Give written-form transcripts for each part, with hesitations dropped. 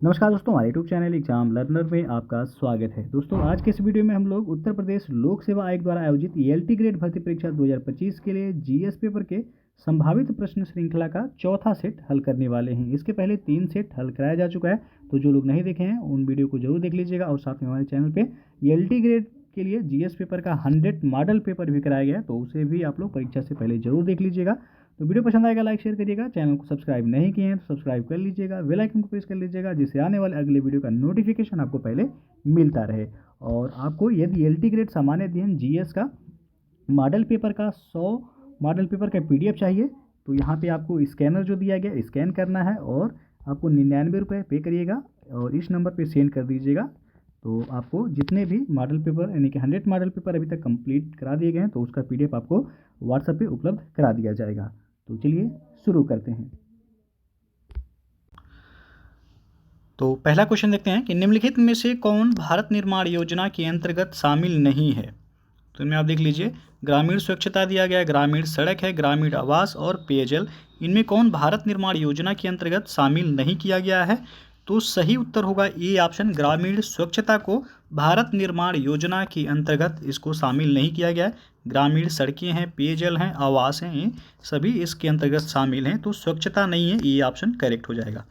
नमस्कार दोस्तों, हमारे यूट्यूब चैनल एग्जाम लर्नर में आपका स्वागत है। दोस्तों, आज के इस वीडियो में हम लोग उत्तर प्रदेश लोक सेवा आयोग द्वारा आयोजित एलटी ग्रेड भर्ती परीक्षा 2025 के लिए जीएस पेपर के संभावित प्रश्न श्रृंखला का चौथा सेट हल करने वाले हैं। इसके पहले 3 सेट हल कराया जा चुका है, तो जो लोग नहीं देखे हैं उन वीडियो को जरूर देख लीजिएगा। और साथ में हमारे चैनल पे एलटी ग्रेड के लिए जीएस पेपर का 100 मॉडल पेपर भी कराया गया है, तो उसे भी आप लोग परीक्षा से पहले जरूर देख लीजिएगा। तो वीडियो पसंद आएगा लाइक शेयर करिएगा। चैनल को सब्सक्राइब नहीं किए हैं तो सब्सक्राइब कर लीजिएगा, बेल आइकन को प्रेस कर लीजिएगा, जिससे आने वाले अगले वीडियो का नोटिफिकेशन आपको पहले मिलता रहे। और आपको यदि एलटी ग्रेड सामान्य अध्ययन जीएस का मॉडल पेपर का 100 मॉडल पेपर का पीडीएफ चाहिए, तो यहाँ पे आपको स्कैनर जो दिया गया स्कैन करना है और आपको 99 रुपये पे करिएगा और इस नंबर पे सेंड कर दीजिएगा। तो आपको जितने भी मॉडल पेपर यानी कि 100 मॉडल पेपर अभी तक कंप्लीट करा दिए गए हैं, तो उसका पीडीएफ आपको व्हाट्सएप पे उपलब्ध करा दिया जाएगा। तो चलिए शुरू करते हैं। तो पहला क्वेश्चन देखते हैं कि निम्नलिखित में से कौन भारत निर्माण योजना के अंतर्गत शामिल नहीं है। तो इनमें आप देख लीजिए, ग्रामीण स्वच्छता दिया गया है, ग्रामीण सड़क है, ग्रामीण आवास और पेयजल। इनमें कौन भारत निर्माण योजना के अंतर्गत शामिल नहीं किया गया है। तो सही उत्तर होगा ए ऑप्शन, ग्रामीण स्वच्छता को भारत निर्माण योजना के अंतर्गत इसको शामिल नहीं किया गया है। ग्रामीण सड़कें हैं, पेयजल हैं, आवास हैं, ये सभी इसके अंतर्गत शामिल हैं, तो स्वच्छता नहीं है, ये ऑप्शन करेक्ट हो जाएगा।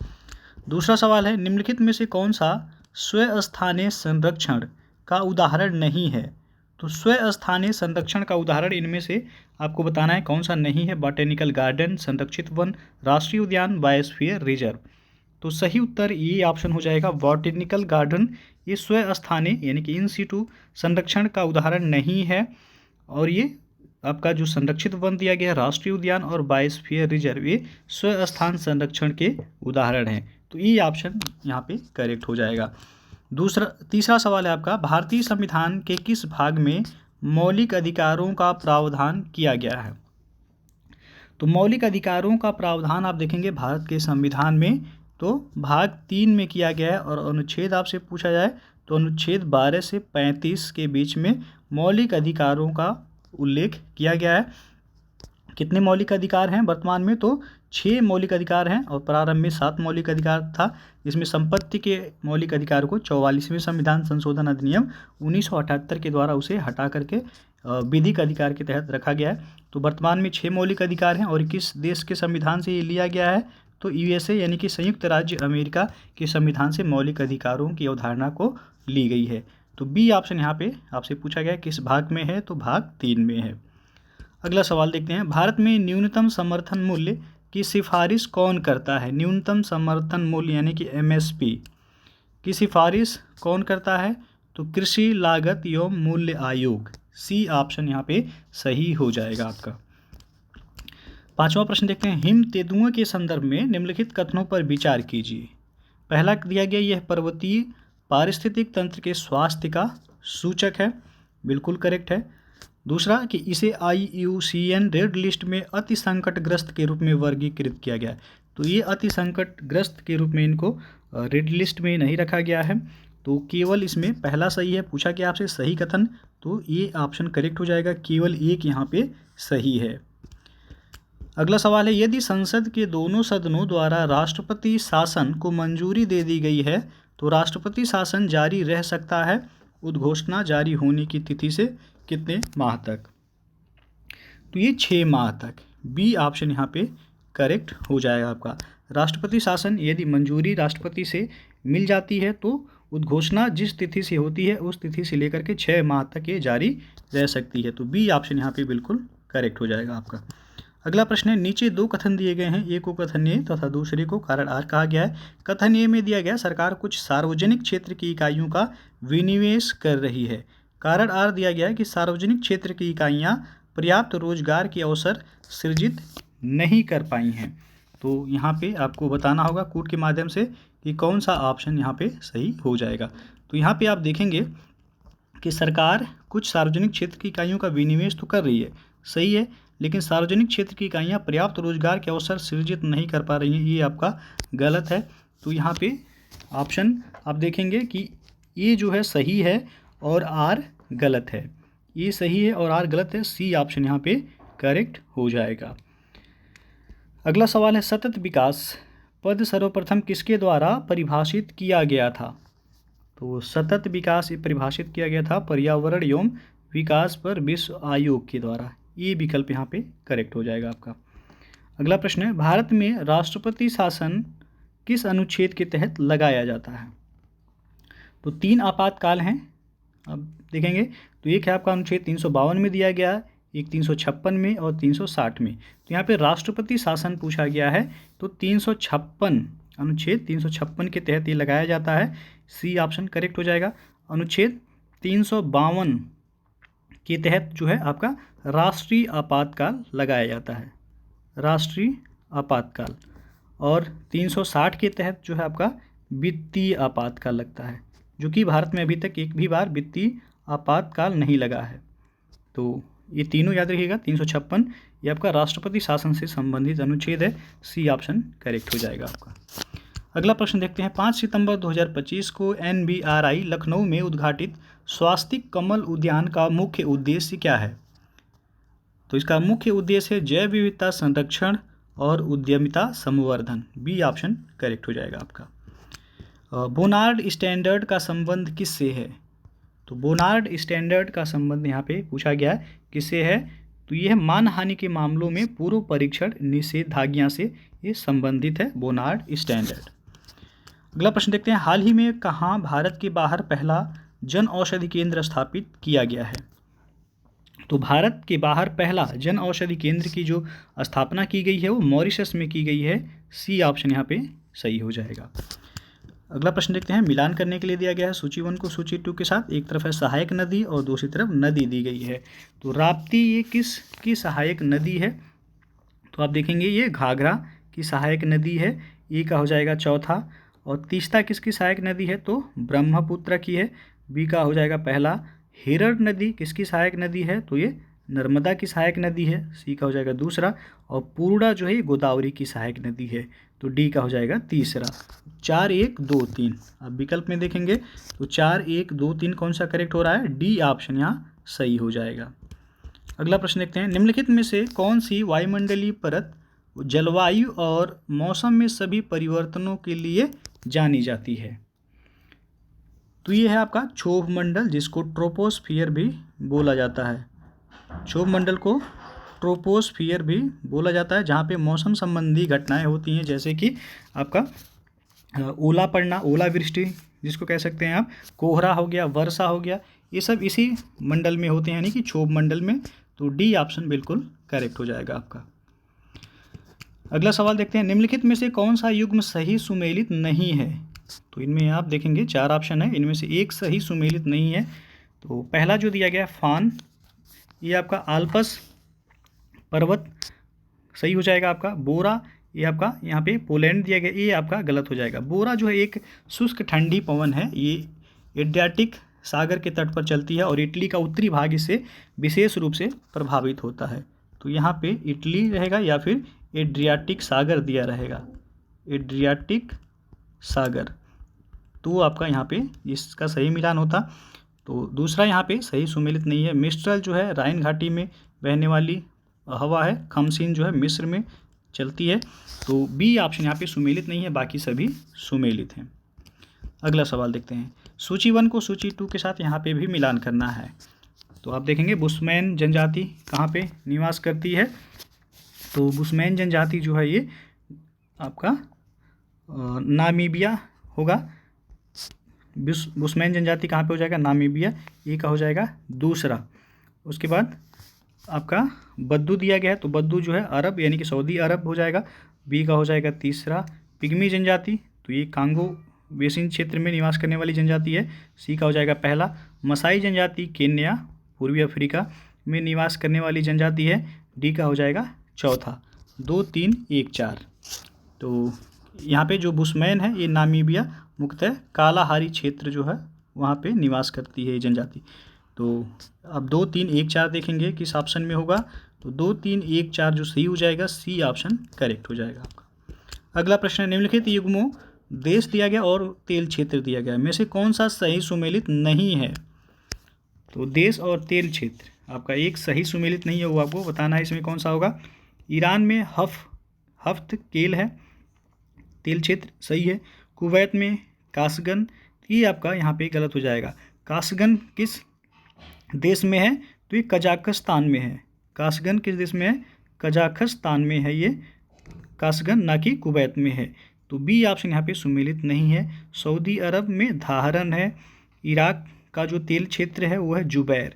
दूसरा सवाल है, निम्नलिखित में से कौन सा स्वस्थानीय संरक्षण का उदाहरण नहीं है। तो स्वस्थानीय संरक्षण का उदाहरण इनमें से आपको बताना है कौन सा नहीं है। बॉटेनिकल गार्डन, संरक्षित वन, राष्ट्रीय उद्यान, बायोस्फीयर रिजर्व। तो सही उत्तर ये ऑप्शन हो जाएगा बॉटेनिकल गार्डन। ये स्वस्थानीय यानी कि इन सीटू संरक्षण का उदाहरण नहीं है, और ये आपका जो संरक्षित वन दिया गया है, राष्ट्रीय उद्यान और बायोस्फीयर रिजर्व, ये स्वस्थान संरक्षण के उदाहरण हैं। तो ये ऑप्शन यहाँ पे करेक्ट हो जाएगा। तीसरा सवाल है आपका, भारतीय संविधान के किस भाग में मौलिक अधिकारों का प्रावधान किया गया है। तो मौलिक अधिकारों का प्रावधान आप देखेंगे भारत के संविधान में तो भाग 3 में किया गया है, और अनुच्छेद आपसे पूछा जाए तो अनुच्छेद 12 से 35 के बीच में मौलिक अधिकारों का उल्लेख किया गया है। कितने मौलिक अधिकार हैं वर्तमान में, तो 6 मौलिक अधिकार हैं, और प्रारंभ में 7 मौलिक अधिकार था। इसमें संपत्ति के मौलिक अधिकार को 44वें संविधान संशोधन अधिनियम 1978 के द्वारा उसे हटा करके विधिक अधिकार के तहत रखा गया है। तो वर्तमान में 6 मौलिक अधिकार हैं, और किस देश के संविधान से ये लिया गया है, तो यूएसए यानी कि संयुक्त राज्य अमेरिका के संविधान से मौलिक अधिकारों की अवधारणा को ली गई है। तो बी ऑप्शन यहाँ पे आपसे पूछा गया किस भाग में है, तो भाग 3 में है। अगला सवाल देखते हैं, भारत में न्यूनतम समर्थन मूल्य की सिफारिश कौन करता है। न्यूनतम समर्थन मूल्य यानी कि एमएसपी की सिफारिश कौन करता है, तो कृषि लागत एवं मूल्य आयोग। सी ऑप्शन यहाँ पे सही हो जाएगा आपका। 5वां प्रश्न देखते हैं, हिम तेंदुओं के संदर्भ में निम्नलिखित कथनों पर विचार कीजिए। पहला दिया गया, यह पर्वतीय पारिस्थितिक तंत्र के स्वास्थ्य का सूचक है, बिल्कुल करेक्ट है। दूसरा कि इसे IUCN रेड लिस्ट में अति संकटग्रस्त के रूप में वर्गीकृत किया गया है, तो ये अति संकटग्रस्त के रूप में इनको रेड लिस्ट में नहीं रखा गया है, तो केवल इसमें पहला सही है। पूछा कि आपसे सही कथन, तो ये ऑप्शन करेक्ट हो जाएगा, केवल एक यहाँ पे सही है। अगला सवाल है, यदि संसद के दोनों सदनों द्वारा राष्ट्रपति शासन को मंजूरी दे दी गई है, तो राष्ट्रपति शासन जारी रह सकता है उद्घोषणा जारी होने की तिथि से कितने माह तक, तो ये 6 माह तक। बी ऑप्शन यहाँ पे करेक्ट हो जाएगा आपका। राष्ट्रपति शासन यदि मंजूरी राष्ट्रपति से मिल जाती है, तो उद्घोषणा जिस तिथि से होती है उस तिथि से लेकर के 6 माह तक ये जारी रह सकती है, तो बी ऑप्शन यहाँ पे बिल्कुल करेक्ट हो जाएगा आपका। अगला प्रश्न है, नीचे 2 कथन दिए गए हैं, एक को कथन ए तथा दूसरे को कारण आर कहा गया है। कथन ए में दिया गया, सरकार कुछ सार्वजनिक क्षेत्र की इकाइयों का विनिवेश कर रही है। कारण आर दिया गया है कि सार्वजनिक क्षेत्र की इकाइयां पर्याप्त रोजगार के अवसर सृजित नहीं कर पाई हैं। तो यहाँ पे आपको बताना होगा कूट के माध्यम से कि कौन सा ऑप्शन यहाँ पे सही हो जाएगा। तो यहाँ पे आप देखेंगे कि सरकार कुछ सार्वजनिक क्षेत्र की इकाइयों का विनिवेश तो कर रही है, सही है, लेकिन सार्वजनिक क्षेत्र की इकाइयाँ पर्याप्त रोजगार के अवसर सृजित नहीं कर पा रही हैं, ये आपका गलत है। तो यहाँ पे ऑप्शन आप देखेंगे कि ये जो है सही है और आर गलत है, ये सही है और आर गलत है, सी ऑप्शन यहाँ पे करेक्ट हो जाएगा। अगला सवाल है, सतत विकास पद सर्वप्रथम किसके द्वारा परिभाषित किया गया था? तो सतत विकास ये परिभाषित किया गया था पर्यावरण एवं विकास पर विश्व आयोग के द्वारा। ये विकल्प यहाँ पे करेक्ट हो जाएगा आपका। अगला प्रश्न है, भारत में राष्ट्रपति शासन किस अनुच्छेद के तहत लगाया जाता है? तो 3 आपातकाल हैं, अब देखेंगे। तो एक है आपका अनुच्छेद 352 में दिया गया है, एक 356 में और 360 में। तो यहाँ पे राष्ट्रपति शासन पूछा गया है, तो 356 अनुच्छेद 356 के तहत ये लगाया जाता है। सी ऑप्शन करेक्ट हो जाएगा। अनुच्छेद 352 के तहत जो है आपका राष्ट्रीय आपातकाल लगाया जाता है, राष्ट्रीय आपातकाल। और 360 के तहत जो है आपका वित्तीय आपातकाल लगता है, जो कि भारत में अभी तक एक भी बार वित्तीय आपातकाल नहीं लगा है। तो ये तीनों याद रखिएगा। 356 ये आपका राष्ट्रपति शासन से संबंधित अनुच्छेद है। सी ऑप्शन करेक्ट हो जाएगा आपका। अगला प्रश्न देखते हैं, 5 सितंबर 2025 को NBRI लखनऊ में उद्घाटित स्वास्तिक कमल उद्यान का मुख्य उद्देश्य क्या है? तो इसका मुख्य उद्देश्य है जैव विविधता संरक्षण और उद्यमिता संवर्धन। बी ऑप्शन करेक्ट हो जाएगा आपका। बोनार्ड स्टैंडर्ड का संबंध किससे है? तो बोनार्ड स्टैंडर्ड का संबंध यहाँ पे पूछा गया है किससे है? तो यह मानहानि के मामलों में पूर्व परीक्षण निषेधाज्ञा से ये संबंधित है, बोनार्ड स्टैंडर्ड। अगला प्रश्न देखते हैं, हाल ही में कहाँ भारत के बाहर पहला जन औषधि केंद्र स्थापित किया गया है? तो भारत के बाहर पहला जन औषधि केंद्र की जो स्थापना की गई है वो मॉरिशस में की गई है। सी ऑप्शन यहाँ पे सही हो जाएगा। अगला प्रश्न देखते हैं, मिलान करने के लिए दिया गया है सूची 1 को सूची 2 के साथ। एक तरफ है सहायक नदी और दूसरी तरफ नदी दी गई है। तो राप्ती ये किसकी सहायक नदी है? तो आप देखेंगे ये घाघरा की सहायक नदी है, ये का हो जाएगा चौथा। और तीस्ता किसकी सहायक नदी है? तो ब्रह्मपुत्र की है, बी का हो जाएगा पहला। हिरण नदी किसकी सहायक नदी है? तो ये नर्मदा की सहायक नदी है, सी का हो जाएगा दूसरा। और पूर्णा जो है ये गोदावरी की सहायक नदी है, तो डी का हो जाएगा तीसरा। 4 1 2 3 अब विकल्प में देखेंगे तो 4 1 2 3 कौन सा करेक्ट हो रहा है? डी ऑप्शन यहाँ सही हो जाएगा। अगला प्रश्न देखते हैं, निम्नलिखित में से कौन सी वायुमंडलीय परत जलवायु और मौसम में सभी परिवर्तनों के लिए जानी जाती है? तो ये है आपका क्षोभ मंडल, जिसको ट्रोपोस्फियर भी बोला जाता है। क्षोभ मंडल को ट्रोपोस्फियर भी बोला जाता है, जहाँ पे मौसम संबंधी घटनाएं होती हैं, जैसे कि आपका ओला पड़ना, ओलावृष्टि जिसको कह सकते हैं आप, कोहरा हो गया, वर्षा हो गया, ये सब इसी मंडल में होते हैं, यानी कि क्षोभ मंडल में। तो डी ऑप्शन बिल्कुल करेक्ट हो जाएगा आपका। अगला सवाल देखते हैं, निम्नलिखित में से कौन सा युग्म सही सुमेलित नहीं है? तो इनमें आप देखेंगे 4 ऑप्शन है, इनमें से एक सही सुमेलित नहीं है। तो पहला जो दिया गया है फान, ये आपका आल्पस पर्वत सही हो जाएगा आपका। बोरा ये आपका यहाँ पे पोलैंड दिया गया, ये आपका गलत हो जाएगा। बोरा जो है एक शुष्क ठंडी पवन है, ये एड्रियाटिक सागर के तट पर चलती है और इटली का उत्तरी भाग इससे विशेष रूप से प्रभावित होता है। तो यहाँ पे इटली रहेगा या फिर एड्रियाटिक सागर दिया रहेगा, एड्रियाटिक सागर। तो आपका यहाँ पे इसका सही मिलान होता। तो दूसरा यहाँ पे सही सुमेलित नहीं है। मिस्ट्रल जो है राइन घाटी में बहने वाली हवा है, खमसीन जो है मिस्र में चलती है। तो बी ऑप्शन यहाँ पे सुमेलित नहीं है, बाकी सभी सुमेलित हैं। अगला सवाल देखते हैं, सूची 1 को सूची 2 के साथ यहाँ पे भी मिलान करना है। तो आप देखेंगे बुशमैन जनजाति कहाँ पे निवास करती है? तो बुशमैन जनजाति जो है ये आपका नामीबिया होगा। बुशमैन जनजाति कहाँ पे हो जाएगा? नामीबिया, ये का हो जाएगा दूसरा। उसके बाद आपका बद्दू दिया गया है, तो बद्दू जो है अरब यानी कि सऊदी अरब हो जाएगा, बी का हो जाएगा तीसरा। पिग्मी जनजाति, तो ये कांगो बेसिन क्षेत्र में निवास करने वाली जनजाति है, सी का हो जाएगा पहला। मसाई जनजाति केन्या पूर्वी अफ्रीका में निवास करने वाली जनजाति है, डी का हो जाएगा चौथा। 2 3 1 4। तो यहाँ पे जो बुशमैन है ये नामीबिया मुख्यतः कालाहारी क्षेत्र जो है वहाँ पे निवास करती है ये जनजाति। तो अब 2 3 1 4 देखेंगे किस ऑप्शन में होगा? तो 2 3 1 4 जो सही हो जाएगा, सी ऑप्शन करेक्ट हो जाएगा आपका। अगला प्रश्न है, निम्नलिखित युग्मों देश दिया गया और तेल क्षेत्र दिया गया में से कौन सा सही सुमेलित नहीं है? तो देश और तेल क्षेत्र आपका एक सही सुमेलित नहीं है, वो आपको बताना है इसमें कौन सा होगा। ईरान में हफ्त केल है, तेल क्षेत्र सही है। कुवैत में कासगन, ये आपका यहाँ पे गलत हो जाएगा। कासगन किस देश में है? तो ये कजाकिस्तान में है। कासगन किस देश में है? कजाकिस्तान में है ये कासगन, ना कि कुवैत में है। तो बी ऑप्शन यहाँ पे सुमेलित नहीं है। सऊदी अरब में धाहरन है। इराक का जो तेल क्षेत्र है वो है जुबैर।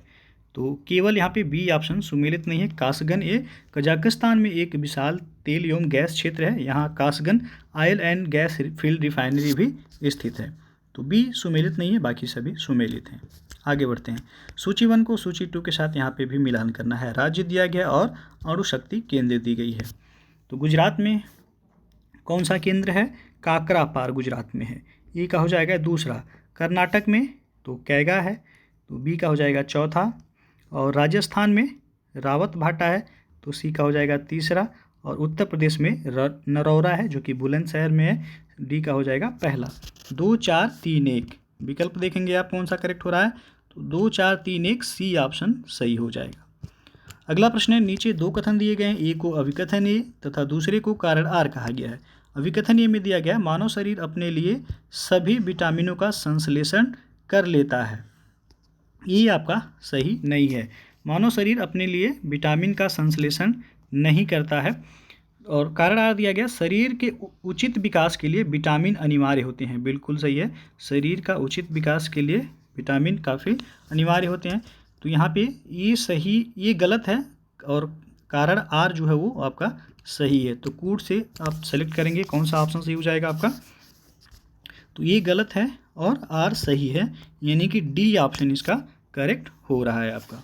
तो केवल यहाँ पे बी ऑप्शन सुमेलित नहीं है। कासगन ये कजाकिस्तान में एक विशाल तेल एवं गैस क्षेत्र है। यहाँ Kashagan oil and gas field refinery भी स्थित है। तो बी सुमेलित नहीं है, बाकी सभी सुमेलित हैं। आगे बढ़ते हैं। सूची 1 को सूची 2 के साथ यहाँ पे भी मिलान करना है। राज्य दिया गया और अणु शक्ति केंद्र दी गई है। तो गुजरात में कौन सा केंद्र है? काकरापार गुजरात में है, ये का हो जाएगा दूसरा। कर्नाटक में तो कैगा है, तो बी का हो जाएगा चौथा। और राजस्थान में रावत भाटा है, तो सी का हो जाएगा तीसरा। और उत्तर प्रदेश में नरौरा है जो कि बुलंदशहर में है, डी का हो जाएगा पहला। 2 4 3 1 विकल्प देखेंगे आप कौन सा करेक्ट हो रहा है, तो 2 4 3 1 सी ऑप्शन सही हो जाएगा। अगला प्रश्न है, नीचे 2 कथन दिए गए हैं, एक को अभिकथन ए तथा दूसरे को कारण आर कहा गया है। अभिकथन ए में दिया गया मानव शरीर अपने लिए सभी विटामिनों का संश्लेषण कर लेता है, ये आपका सही नहीं है। मानव शरीर अपने लिए विटामिन का संश्लेषण नहीं करता है। और कारण आर दिया गया शरीर के उचित विकास के लिए विटामिन अनिवार्य होते हैं, बिल्कुल सही है। शरीर का उचित विकास के लिए विटामिन काफ़ी अनिवार्य होते हैं। तो यहाँ पे ये सही, ये गलत है और कारण आर जो है वो आपका सही है। तो कूट से आप सेलेक्ट करेंगे कौन सा ऑप्शन सही हो जाएगा आपका, तो ये गलत है और आर सही है, यानी कि डी ऑप्शन इसका करेक्ट हो रहा है आपका।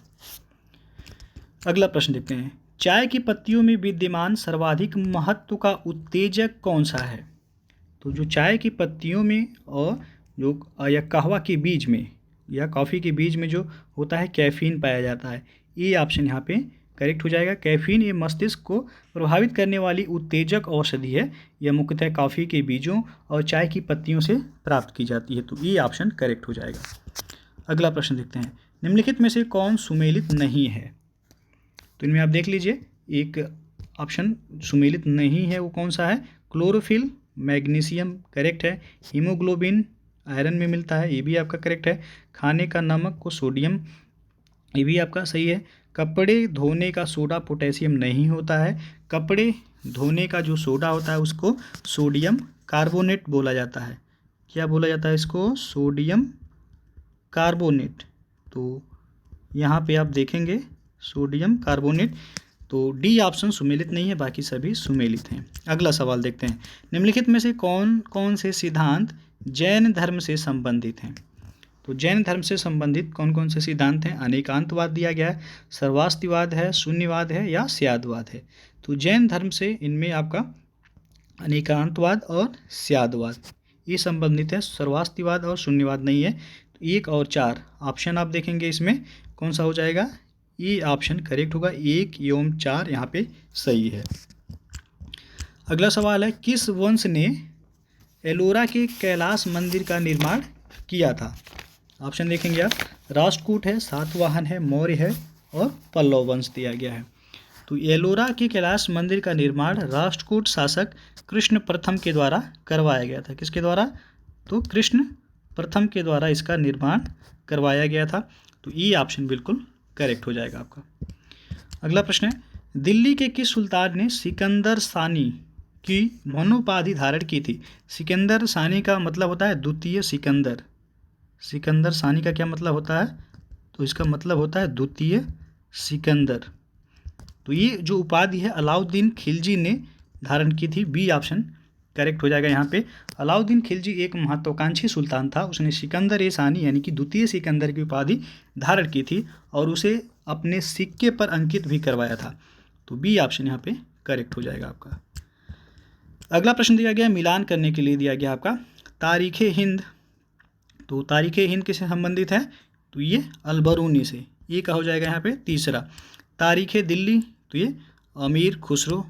अगला प्रश्न देखते हैं, चाय की पत्तियों में विद्यमान सर्वाधिक महत्व का उत्तेजक कौन सा है? तो जो चाय की पत्तियों में और जो या कहवा के बीज में या कॉफ़ी के बीज में जो होता है कैफीन पाया जाता है, ये ऑप्शन यहाँ पे करेक्ट हो जाएगा। कैफीन ये मस्तिष्क को प्रभावित करने वाली उत्तेजक औषधि है। यह मुख्यतः कॉफ़ी के बीजों और चाय की पत्तियों से प्राप्त की जाती है, तो ये ऑप्शन करेक्ट हो जाएगा। अगला प्रश्न देखते हैं, निम्नलिखित में से कौन सुमेलित नहीं है? तो इनमें आप देख लीजिए, एक ऑप्शन सुमेलित नहीं है, वो कौन सा है? क्लोरोफिल मैग्नीशियम करेक्ट है। हीमोग्लोबिन आयरन में मिलता है, ये भी आपका करेक्ट है। खाने का नमक को सोडियम, ये भी आपका सही है। कपड़े धोने का सोडा पोटेशियम नहीं होता है। कपड़े धोने का जो सोडा होता है उसको सोडियम कार्बोनेट बोला जाता है। क्या बोला जाता है इसको? Sodium carbonate. तो यहाँ पे आप देखेंगे सोडियम कार्बोनेट, तो डी ऑप्शन सुमेलित नहीं है, बाकी सभी सुमेलित हैं। अगला सवाल देखते हैं, निम्नलिखित में से कौन कौन से सिद्धांत जैन धर्म से संबंधित हैं? तो जैन धर्म से संबंधित कौन कौन से सिद्धांत हैं? अनेकांतवाद दिया गया है, सर्वास्तिवाद है, शून्यवाद है या स्यादवाद है। तो जैन धर्म से इनमें आपका अनेकांतवाद और स्यादवाद ये संबंधित है, सर्वास्तिवाद और शून्यवाद नहीं है। तो 1 और 4 ऑप्शन आप देखेंगे, इसमें कौन सा हो जाएगा? ये ऑप्शन करेक्ट होगा, 1 एवं 4 यहाँ पे सही है। अगला सवाल है, किस वंश ने एलोरा के कैलाश मंदिर का निर्माण किया था? ऑप्शन देखेंगे आप, राष्ट्रकूट है, सातवाहन है, मौर्य है और पल्लव वंश दिया गया है। तो एलोरा के कैलाश मंदिर का निर्माण राष्ट्रकूट शासक कृष्ण प्रथम के द्वारा करवाया गया था। किसके द्वारा? तो कृष्ण प्रथम के द्वारा इसका निर्माण करवाया गया था। तो ये ऑप्शन बिल्कुल करेक्ट हो जाएगा आपका। अगला प्रश्न है, दिल्ली के किस सुल्तान ने सिकंदर सानी की मनोपाधि धारण की थी? सिकंदर सानी का मतलब होता है द्वितीय सिकंदर। सिकंदर सानी का क्या मतलब होता है? तो इसका मतलब होता है द्वितीय सिकंदर। तो ये जो उपाधि है अलाउद्दीन खिलजी ने धारण की थी, बी ऑप्शन करेक्ट हो जाएगा यहाँ पे। अलाउद्दीन खिलजी एक महत्वाकांक्षी सुल्तान था, उसने सिकंदर ए सानी यानी कि द्वितीय सिकंदर की उपाधि धारण की थी और उसे अपने सिक्के पर अंकित भी करवाया था। तो बी ऑप्शन यहाँ पे करेक्ट हो जाएगा आपका। अगला प्रश्न दिया गया मिलान करने के लिए दिया गया आपका तारीख़ हिंद। तो तारीख़ हिंद किससे संबंधित है? तो ये अलबरूनी से, ये का हो जाएगा यहाँ पे तीसरा। तारीख़ दिल्ली, तो ये अमीर खुसरो,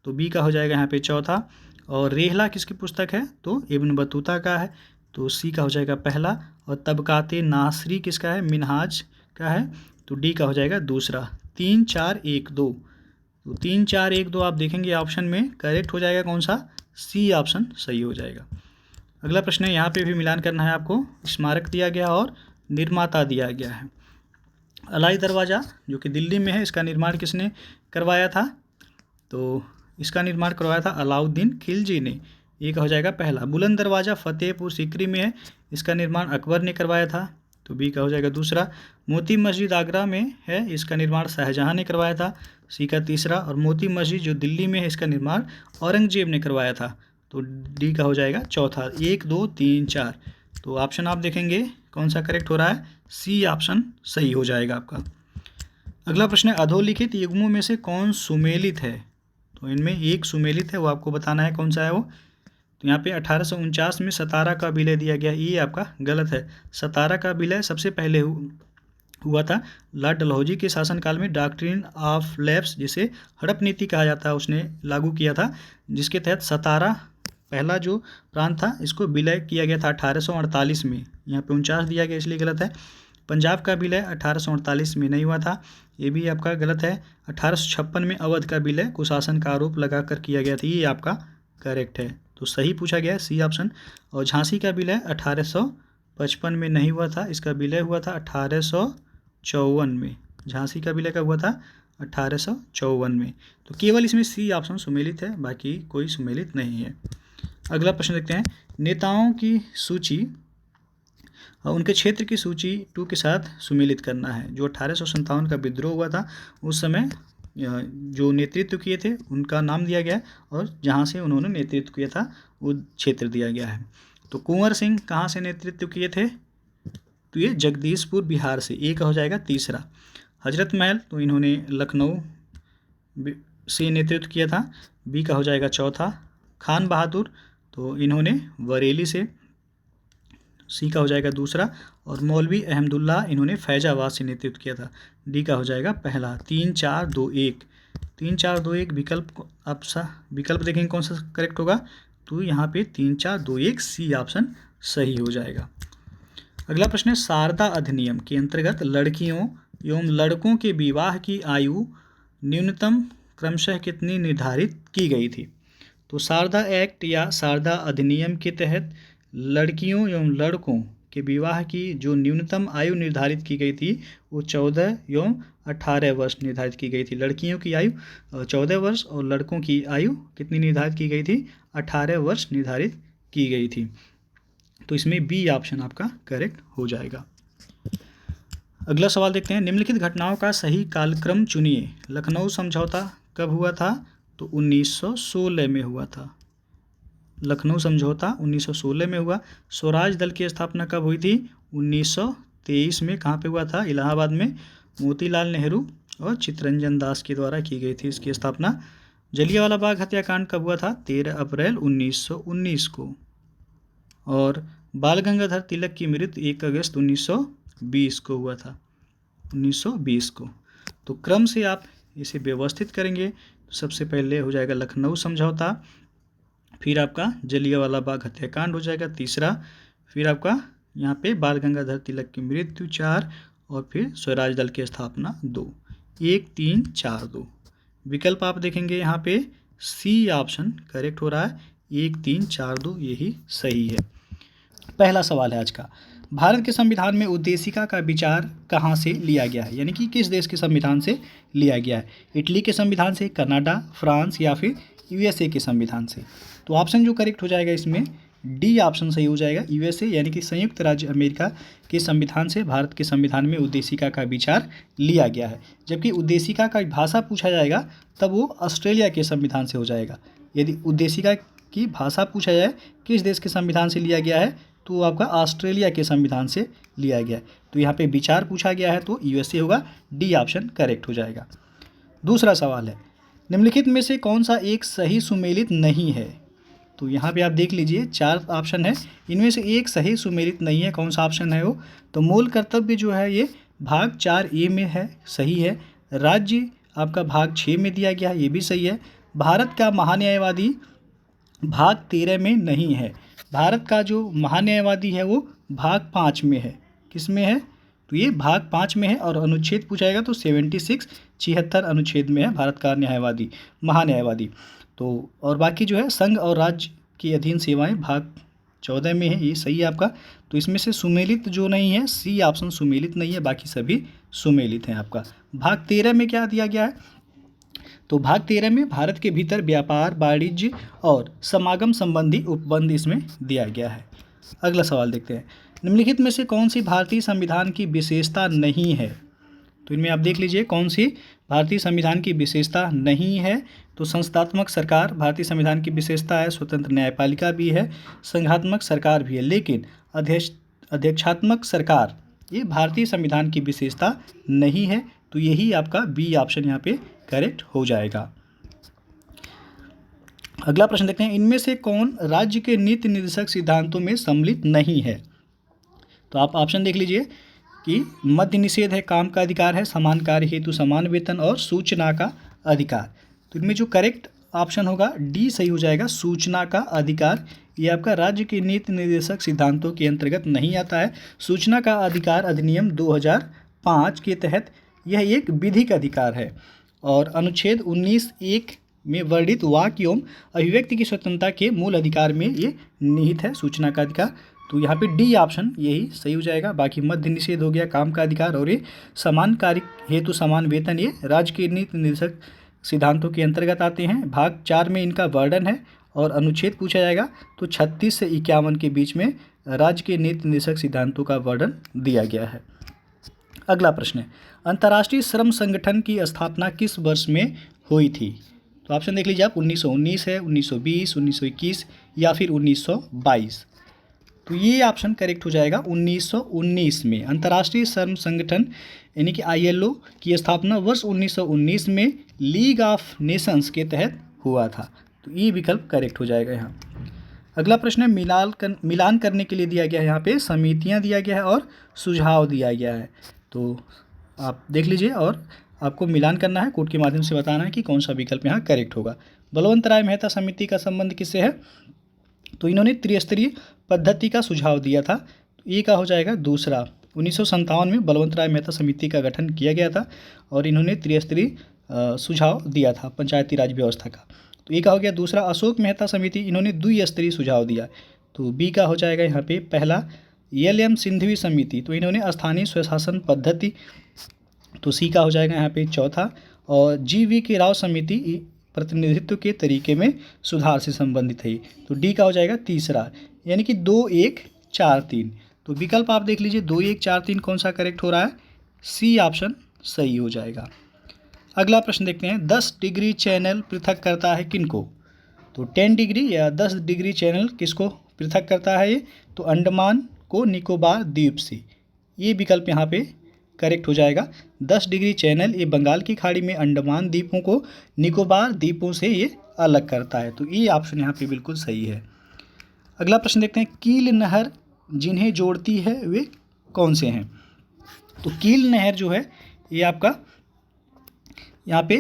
तो बी का हो जाएगा यहाँ पे चौथा। और रेहला किसकी पुस्तक है? तो इब्न बतूता का है, तो सी का हो जाएगा पहला। और तबकाते नासरी किसका है? मिनहाज का है, तो डी का हो जाएगा दूसरा। 3 4 1 2, तो 3, 4, 1, 2 आप देखेंगे ऑप्शन में करेक्ट हो जाएगा कौन सा, सी ऑप्शन सही हो जाएगा। अगला प्रश्न है, यहाँ पे भी मिलान करना है आपको। स्मारक दिया गया और निर्माता दिया गया है। अलाई दरवाज़ा जो कि दिल्ली में है, इसका निर्माण किसने करवाया था, तो इसका निर्माण करवाया था अलाउद्दीन खिलजी ने, ये का हो जाएगा पहला। बुलंद दरवाज़ा फतेहपुर सीकरी में है, इसका निर्माण अकबर ने करवाया था, तो बी का हो जाएगा दूसरा। मोती मस्जिद आगरा में है, इसका निर्माण शाहजहां ने करवाया था, सी का तीसरा। और मोती मस्जिद जो दिल्ली में है, इसका निर्माण औरंगजेब ने करवाया था, तो डी का हो जाएगा चौथा। 1, 2, 3, 4, तो ऑप्शन आप देखेंगे कौन सा करेक्ट हो रहा है, सी ऑप्शन सही हो जाएगा आपका। अगला प्रश्न है, अधोलिखित युग्मों में से कौन सुमेलित है, तो इनमें एक सुमेलित है, वो आपको बताना है कौन सा है वो। तो यहाँ पे 1849 में सतारा का विलय दिया गया, ये आपका गलत है। सतारा का विलय सबसे पहले हुआ था लॉर्ड डलहौजी के शासनकाल में। डॉक्ट्रिन ऑफ लैप्स, जिसे हड़प नीति कहा जाता है, उसने लागू किया था, जिसके तहत सतारा पहला जो प्रांत था, इसको विलय किया गया था 1848 में। यहाँ पे 49 दिया गया इसलिए गलत है। पंजाब का विलय 1848 में नहीं हुआ था, ये भी आपका गलत है। 1856 में अवध का विलय कुशासन का आरोप लगाकर किया गया था, ये आपका करेक्ट है, तो सही पूछा गया है सी ऑप्शन। और झांसी का विलय 1855 में नहीं हुआ था, इसका विलय हुआ था 1854 में। झांसी का विलय कब हुआ था, 1854 में। तो केवल इसमें सी ऑप्शन सुमेलित है, बाकी कोई सुमेलित नहीं है। अगला प्रश्न देखते हैं, नेताओं की सूची उनके क्षेत्र की सूची 2 के साथ सुमेलित करना है। जो 1857 का विद्रोह हुआ था, उस समय जो नेतृत्व किए थे उनका नाम दिया गया है, और जहाँ से उन्होंने नेतृत्व किया था वो क्षेत्र दिया गया है। तो कुंवर सिंह कहाँ से नेतृत्व किए थे, तो ये जगदीशपुर बिहार से, एक हो जाएगा तीसरा। हजरत महल, तो इन्होंने लखनऊ से नेतृत्व किया था, बी का हो जाएगा चौथा। खान बहादुर, तो इन्होंने बरेली से, सी का हो जाएगा दूसरा। और मौलवी अहमदुल्ला, इन्होंने फैजाबाद से नेतृत्व किया था, डी का हो जाएगा पहला। 3, 4, 2, 1, 3, 4, 2, 1 विकल्प, आप विकल्प देखेंगे कौन सा करेक्ट होगा, तो यहाँ पे 3, 4, 2, 1 सी ऑप्शन सही हो जाएगा। अगला प्रश्न है, शारदा अधिनियम के अंतर्गत लड़कियों एवं लड़कों के विवाह की आयु न्यूनतम क्रमशः कितनी निर्धारित की गई थी। तो शारदा एक्ट या शारदा अधिनियम के तहत लड़कियों एवं लड़कों के विवाह की जो न्यूनतम आयु निर्धारित की गई थी, वो 14 एवं 18 वर्ष निर्धारित की गई थी। लड़कियों की आयु 14 वर्ष और लड़कों की आयु कितनी निर्धारित की गई थी, 18 वर्ष निर्धारित की गई थी। तो इसमें बी ऑप्शन आपका करेक्ट हो जाएगा। अगला सवाल देखते हैं, निम्नलिखित घटनाओं का सही कालक्रम चुनिए। लखनऊ समझौता कब हुआ था, तो 1916 में हुआ था। लखनऊ समझौता 1916 में हुआ। स्वराज दल की स्थापना कब हुई थी, 1923 में। कहाँ पे हुआ था, इलाहाबाद में। मोतीलाल नेहरू और चित्तरंजन दास के द्वारा की गई थी इसकी स्थापना। जलियांवाला बाग हत्याकांड कब हुआ था, 13 अप्रैल 1919 को। और बाल गंगाधर तिलक की मृत्यु 1 अगस्त 1920 को हुआ था, 1920 को। तो क्रम से आप इसे व्यवस्थित करेंगे तो सबसे पहले हो जाएगा लखनऊ समझौता, फिर आपका जलियांवाला बाग हत्याकांड हो जाएगा तीसरा, फिर आपका यहाँ पे बाल गंगाधर तिलक की मृत्यु 4, और फिर स्वराज दल की स्थापना 2। 1, 3, 4, 2 विकल्प आप देखेंगे यहाँ पे सी ऑप्शन करेक्ट हो रहा है। 1, 3, 4, 2 यही सही है। पहला सवाल है आज का, भारत के संविधान में उद्देशिका का विचार कहाँ से लिया गया है, यानी कि किस देश के संविधान से लिया गया है। इटली के संविधान से, कनाडा, फ्रांस या फिर यूएसए के संविधान से। तो ऑप्शन जो करेक्ट हो जाएगा इसमें डी ऑप्शन सही हो जाएगा, यूएसए यानी कि संयुक्त राज्य अमेरिका के संविधान से भारत के संविधान में उद्देशिका का विचार लिया गया है। जबकि उद्देशिका का भाषा पूछा जाएगा तब वो ऑस्ट्रेलिया के संविधान से हो जाएगा। यदि उद्देशिका की भाषा पूछा जाए किस देश के संविधान से लिया गया है, तो वो आपका ऑस्ट्रेलिया के संविधान से लिया गया है। तो यहाँ पे विचार पूछा गया है तो यूएसए होगा, डी ऑप्शन करेक्ट हो जाएगा। दूसरा सवाल है, निम्नलिखित में से कौन सा एक सही सुमेलित नहीं है। तो यहाँ पे आप देख लीजिए 4 ऑप्शन है, इनमें से एक सही सुमेलित नहीं है। कौन सा ऑप्शन है वो, तो मूल कर्तव्य जो है ये भाग 4A में है, सही है। राज्य आपका भाग 6 में दिया गया है, ये भी सही है। भारत का महान्यायवादी भाग 13 में नहीं है। भारत का जो महान्यायवादी है वो भाग 5 में है। किस में है, तो ये भाग 5 में है, और अनुच्छेद पूछा जाएगा तो 76 76 अनुच्छेद में है भारत का न्यायवादी, महान्यायवादी। तो और बाकी जो है संघ और राज्य के अधीन सेवाएं भाग 14 में है, ये सही है आपका। तो इसमें से सुमेलित जो नहीं है, सी ऑप्शन सुमेलित नहीं है, बाकी सभी सुमेलित हैं आपका। भाग 13 में क्या दिया गया है, तो भाग 13 में भारत के भीतर व्यापार, वाणिज्य और समागम संबंधी उपबंध इसमें दिया गया है। अगला सवाल देखते हैं, निम्नलिखित में से कौन सी भारतीय संविधान की विशेषता नहीं है। तो इनमें आप देख लीजिए कौन सी भारतीय संविधान की विशेषता नहीं है। तो संस्थात्मक सरकार भारतीय संविधान की विशेषता है, स्वतंत्र न्यायपालिका भी है, संघात्मक सरकार भी है, लेकिन अध्यक्षात्मक सरकार ये भारतीय संविधान की विशेषता नहीं है। तो यही आपका बी ऑप्शन यहाँ पे करेक्ट हो जाएगा। अगला प्रश्न देखते हैं, इनमें से कौन राज्य के नीति निर्देशक सिद्धांतों में सम्मिलित नहीं है। तो आप ऑप्शन देख लीजिए कि मद्य निषेध है, काम का अधिकार है, समान कार्य हेतु समान वेतन और सूचना का अधिकार। तो इनमें जो करेक्ट ऑप्शन होगा डी सही हो जाएगा, सूचना का अधिकार। ये आपका राज्य के नीति निर्देशक सिद्धांतों के अंतर्गत नहीं आता है। सूचना का अधिकार अधिनियम 2005 के तहत यह एक विधिक अधिकार है, और अनुच्छेद 19(1) में वर्णित वाक एवं अभिव्यक्ति की स्वतंत्रता के मूल अधिकार में ये निहित है, सूचना का अधिकार। तो यहाँ पे डी ऑप्शन यही सही हो जाएगा। बाकी मद्य निषेध हो गया, काम का अधिकार, और ये समान कार्य हेतु समान वेतन, ये राज्य के नीति निर्देशक सिद्धांतों के अंतर्गत आते हैं। भाग 4 में इनका वर्णन है, और अनुच्छेद पूछा जाएगा तो 36 से 51 के बीच में राज्य के नीति निर्देशक सिद्धांतों का वर्णन दिया गया है। अगला प्रश्न है, अंतर्राष्ट्रीय श्रम संगठन की स्थापना किस वर्ष में हुई थी। तो ऑप्शन देख लीजिए आप, 1919 है, 1920, 1921 या फिर 1922। तो ये ऑप्शन करेक्ट हो जाएगा 1919 में। अंतर्राष्ट्रीय श्रम संगठन यानी कि ILO की स्थापना वर्ष 1919 में लीग ऑफ नेशंस के तहत हुआ था। तो ये विकल्प करेक्ट हो जाएगा यहाँ। अगला प्रश्न है, मिलान करने के लिए दिया गया है, यहाँ पे समितियाँ दिया गया है और सुझाव दिया गया है। तो आप देख लीजिए, और आपको मिलान करना है, कोड के माध्यम से बताना है कि कौन सा विकल्प यहाँ करेक्ट होगा। बलवंत राय मेहता समिति का संबंध किससे है। तो इन्होंने त्रिस्तरीय पद्धति का सुझाव दिया था। तो ये का हो जाएगा दूसरा। 1957 में बलवंत राय मेहता समिति का गठन किया गया था, और इन्होंने त्रिस्तरीय सुझाव दिया था पंचायती राज व्यवस्था का। तो ये का हो गया दूसरा। अशोक मेहता समिति, इन्होंने द्विस्तरीय सुझाव दिया। तो बी का हो जाएगा यहाँ पे पहला। LM सिंधवी समिति, तो इन्होंने स्थानीय स्वशासन पद्धति। तो सी का हो जाएगा यहाँ पे चौथा। और GV के राव समिति प्रतिनिधित्व के तरीके में सुधार से संबंधित है। तो डी का हो जाएगा तीसरा, यानी कि 2, 1, 4, 3। तो विकल्प आप देख लीजिए 2, 1, 4, 3 कौन सा करेक्ट हो रहा है, सी ऑप्शन सही हो जाएगा। अगला प्रश्न देखते हैं, 10 डिग्री चैनल पृथक करता है किनको। तो 10 डिग्री या 10 डिग्री चैनल किसको पृथक करता है ये, तो अंडमान को निकोबार द्वीप से। ये विकल्प यहाँ पे करेक्ट हो जाएगा। 10 डिग्री चैनल ये बंगाल की खाड़ी में अंडमान द्वीपों को निकोबार द्वीपों से ये अलग करता है। तो ये ऑप्शन यहाँ पे बिल्कुल सही है। अगला प्रश्न देखते हैं, कील नहर जिन्हें जोड़ती है वे कौन से हैं। तो कील नहर जो है ये आपका यहाँ पे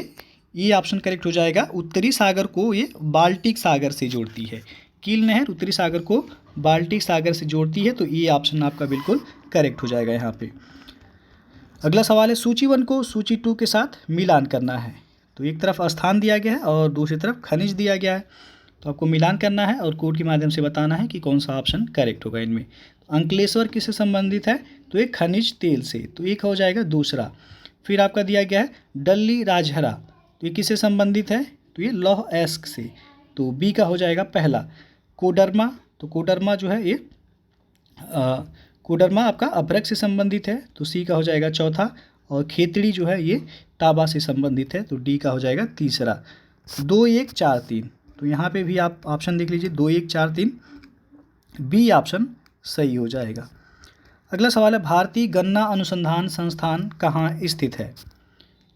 ये ऑप्शन करेक्ट हो जाएगा। उत्तरी सागर को ये बाल्टिक सागर से जोड़ती है। कील नहर उत्तरी सागर को बाल्टिक सागर से जोड़ती है। तो ये ऑप्शन आपका बिल्कुल करेक्ट हो जाएगा यहाँ पे। अगला सवाल है, सूची 1 को सूची 2 के साथ मिलान करना है। तो एक तरफ स्थान दिया गया है और दूसरी तरफ खनिज दिया गया है। तो आपको मिलान करना है और कोड के माध्यम से बताना है कि कौन सा ऑप्शन करेक्ट होगा इनमें। तो अंकलेश्वर किससे संबंधित है, तो एक खनिज तेल से। तो एक हो जाएगा दूसरा। फिर आपका दिया गया है डल्ली राजहरा, तो ये किससे संबंधित है, तो ये लौह एस्क से। तो बी का हो जाएगा पहला। कोडरमा, तो कोडरमा जो है ये कोडरमा आपका अभ्रक से संबंधित है। तो सी का हो जाएगा चौथा। और खेतड़ी जो है ये ताबा से संबंधित है। तो डी का हो जाएगा तीसरा। 2, 1, 4, 3। तो यहाँ पे भी आप ऑप्शन देख लीजिए 2, 1, 4, 3, बी ऑप्शन सही हो जाएगा। अगला सवाल है, भारतीय गन्ना अनुसंधान संस्थान कहाँ स्थित है।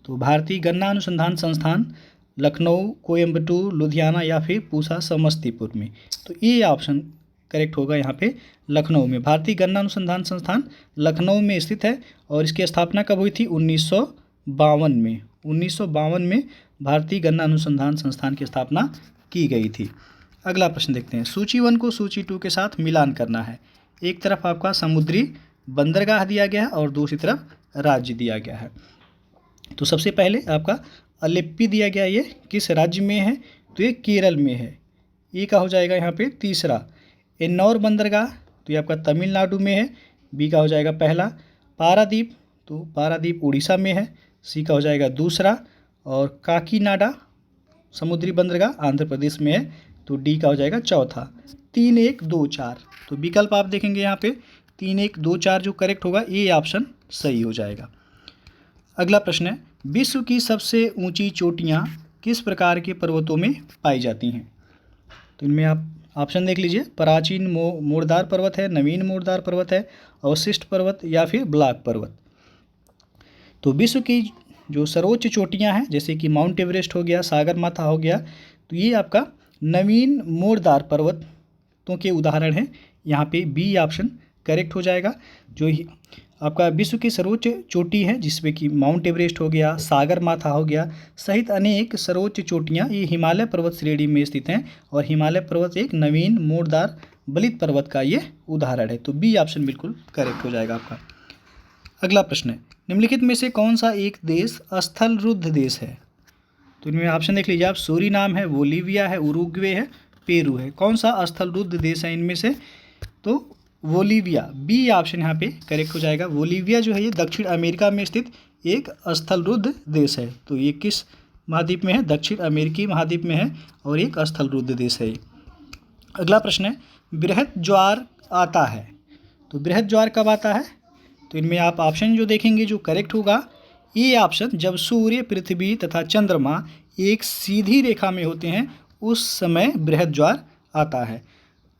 तो भारतीय गन्ना अनुसंधान संस्थान लखनऊ, कोयम्बटूर, लुधियाना या फिर पूसा समस्तीपुर में। तो ये ऑप्शन करेक्ट होगा यहाँ पे लखनऊ में। भारतीय गन्ना अनुसंधान संस्थान लखनऊ में स्थित है और इसकी स्थापना कब हुई थी, 1952 में। 1952 में भारतीय गन्ना अनुसंधान संस्थान की स्थापना की गई थी। अगला प्रश्न देखते हैं, सूची 1 को सूची 2 के साथ मिलान करना है। एक तरफ आपका समुद्री बंदरगाह दिया गया है और दूसरी तरफ राज्य दिया गया है। तो सबसे पहले आपका अलेप्पी दिया गया, ये किस राज्य में है? तो ये केरल में है। ये का हो जाएगा यहाँ पे तीसरा। एन्नौर बंदरगाह, तो ये आपका तमिलनाडु में है। बी का हो जाएगा पहला। पारादीप, तो पारादीप उड़ीसा में है। सी का हो जाएगा दूसरा। और काकीनाडा समुद्री बंदरगाह आंध्र प्रदेश में है। तो डी का हो जाएगा चौथा। 3, 1, 2, 4। तो विकल्प आप देखेंगे यहाँ पे 3, 1, 2, 4 जो करेक्ट होगा ये ऑप्शन सही हो जाएगा। अगला प्रश्न है, विश्व की सबसे ऊंची चोटियाँ किस प्रकार के पर्वतों में पाई जाती हैं? तो इनमें आप ऑप्शन देख लीजिए। प्राचीन मोरदार पर्वत है, नवीन मोरदार पर्वत है, अवशिष्ट पर्वत या फिर ब्लॉक पर्वत। तो विश्व की जो सर्वोच्च चोटियाँ हैं जैसे कि माउंट एवरेस्ट हो गया, सागरमाथा हो गया, तो ये आपका नवीन मोरदार पर्वतों के उदाहरण हैं। यहाँ पे बी ऑप्शन करेक्ट हो जाएगा। जो आपका विश्व की सर्वोच्च चोटी है जिसमें कि माउंट एवरेस्ट हो गया, सागरमाथा हो गया सहित अनेक सर्वोच्च चोटियाँ ये हिमालय पर्वत श्रेणी में स्थित हैं और हिमालय पर्वत एक नवीन मोरदार बलित पर्वत का ये उदाहरण है। तो बी ऑप्शन बिल्कुल करेक्ट हो जाएगा आपका। अगला प्रश्न है, निम्नलिखित में से कौन सा एक देश स्थलरुद्ध देश है? तो इनमें ऑप्शन देख लीजिए आप। सूरीनाम है, बोलीविया है, उरुग्वे है, पेरू है। कौन सा स्थलरुद्ध देश है इनमें से? तो बोलीविया, बी ऑप्शन यहाँ पे करेक्ट हो जाएगा। बोलीविया जो है ये दक्षिण अमेरिका में स्थित एक स्थलरुद्ध देश है। तो ये किस महाद्वीप में है? दक्षिण अमेरिकी महाद्वीप में है और एक स्थलरुद्ध देश है। अगला प्रश्न है, बृहत ज्वार आता है, तो बृहत ज्वार कब आता है? तो इनमें आप ऑप्शन जो देखेंगे जो करेक्ट होगा ये ऑप्शन, जब सूर्य, पृथ्वी तथा चंद्रमा एक सीधी रेखा में होते हैं उस समय बृहत ज्वार आता है।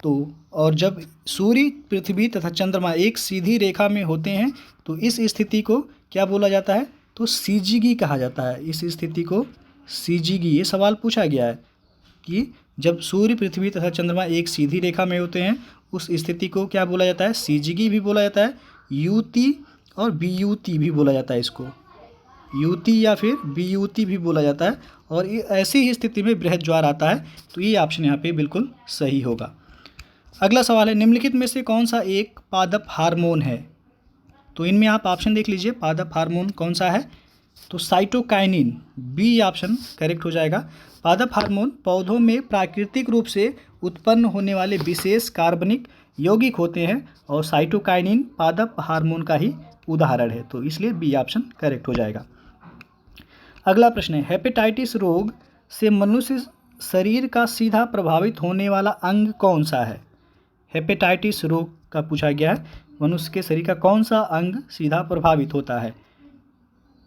तो और जब सूर्य, पृथ्वी तथा चंद्रमा एक सीधी रेखा में होते हैं तो इस स्थिति को क्या बोला जाता है? तो सीजीगी कहा जाता है। इस स्थिति को सीजीगी, ये सवाल पूछा गया है कि जब सूर्य, पृथ्वी तथा चंद्रमा एक सीधी रेखा में होते हैं उस स्थिति को क्या बोला जाता है? सीजीगी भी बोला जाता है, यूती और बीयूती भी बोला जाता है। इसको यूती या फिर बीयूती भी बोला जाता है और ऐसी ही स्थिति में बृहत ज्वार आता है। तो ये ऑप्शन यहाँ पे बिल्कुल सही होगा। अगला सवाल है, निम्नलिखित में से कौन सा एक पादप हार्मोन है? तो इनमें आप ऑप्शन देख लीजिए, पादप हार्मोन कौन सा है? तो साइटोकाइनिन, बी ऑप्शन करेक्ट हो जाएगा। पादप हार्मोन पौधों में प्राकृतिक रूप से उत्पन्न होने वाले विशेष कार्बनिक यौगिक होते हैं और साइटोकाइनिन पादप हार्मोन का ही उदाहरण है। तो इसलिए बी ऑप्शन करेक्ट हो जाएगा। अगला प्रश्न है, हेपेटाइटिस रोग से मनुष्य शरीर का सीधा प्रभावित होने वाला अंग कौन सा है? हेपेटाइटिस रोग का पूछा गया है, मनुष्य के शरीर का कौन सा अंग सीधा प्रभावित होता है?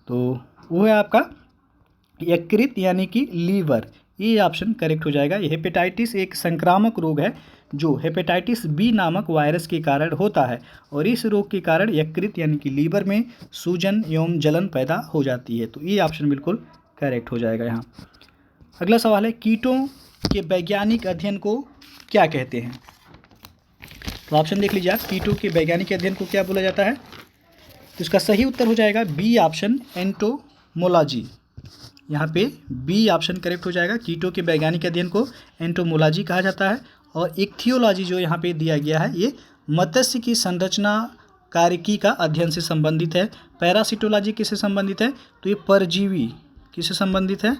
तो वो है आपका यकृत यानी कि लीवर। ये ऑप्शन करेक्ट हो जाएगा। ये हेपेटाइटिस एक संक्रामक रोग है जो हेपेटाइटिस बी नामक वायरस के कारण होता है और इस रोग के कारण यकृत यानी कि लीवर में सूजन एवं जलन पैदा हो जाती है। तो ये ऑप्शन बिल्कुल करेक्ट हो जाएगा यहाँ। अगला सवाल है, कीटों के वैज्ञानिक अध्ययन को क्या कहते हैं? तो ऑप्शन देख लीजिए आप, कीटों के वैज्ञानिक अध्ययन को क्या बोला जाता है? तो इसका सही उत्तर हो जाएगा बी ऑप्शन, एंटोमोलॉजी। यहाँ पे बी ऑप्शन करेक्ट हो जाएगा। कीटों के वैज्ञानिक अध्ययन को एंटोमोलॉजी कहा जाता है और इक्थियोलॉजी जो यहाँ पे दिया गया है ये मत्स्य की संरचना कार्यकी का अध्ययन से संबंधित है। पैरासिटोलॉजी किससे संबंधित है? तो ये परजीवी किससे संबंधित है?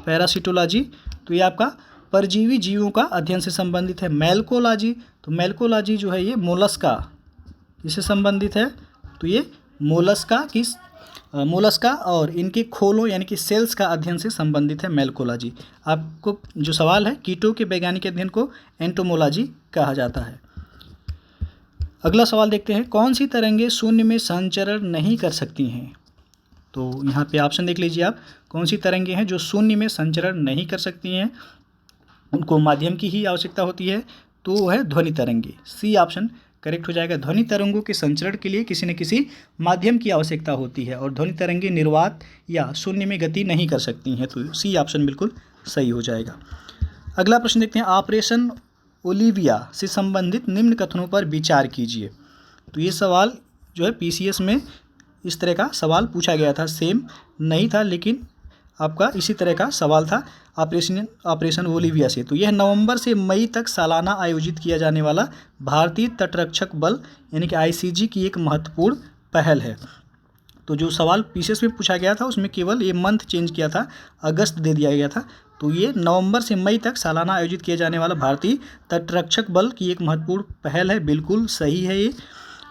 पैरासिटोलॉजी, तो ये आपका परजीवी जीवों का अध्ययन से संबंधित है। मेलकोलॉजी, तो मेलकोलॉजी जो है ये मोलस्का इससे संबंधित है। तो ये मोलस्का और इनके खोलों यानी कि सेल्स का अध्ययन से संबंधित है मेलकोलॉजी। आपको जो सवाल है, कीटों के वैज्ञानिक अध्ययन को एंटोमोलॉजी कहा जाता है। अगला सवाल देखते हैं, कौन सी तरंगें शून्य में संचरण नहीं कर सकती हैं? तो यहाँ पे ऑप्शन देख लीजिए आप, कौन सी तरंगें हैं जो शून्य में संचरण नहीं कर सकती हैं, उनको माध्यम की ही आवश्यकता होती है। तो वो है ध्वनि तरंगे। सी ऑप्शन करेक्ट हो जाएगा। ध्वनि तरंगों के संचरण के लिए किसी न किसी माध्यम की आवश्यकता होती है और ध्वनि तरंगे निर्वात या शून्य में गति नहीं कर सकती हैं। तो सी ऑप्शन बिल्कुल सही हो जाएगा। अगला प्रश्न देखते हैं, ऑपरेशन ओलिविया से संबंधित निम्न कथनों पर विचार कीजिए। तो ये सवाल जो है पीसीएस में इस तरह का सवाल पूछा गया था, सेम नहीं था लेकिन आपका इसी तरह का सवाल था ऑपरेशन ओलिविया से। तो यह नवंबर से मई तक सालाना आयोजित किया जाने वाला भारतीय तटरक्षक बल यानी कि आईसीजी की एक महत्वपूर्ण पहल है। तो जो सवाल पीसीएस में पूछा गया था उसमें केवल ये मंथ चेंज किया था, अगस्त दे दिया गया था। तो ये नवंबर से मई तक सालाना आयोजित किया जाने वाला भारतीय तटरक्षक बल की एक महत्वपूर्ण पहल है, बिल्कुल सही है ये।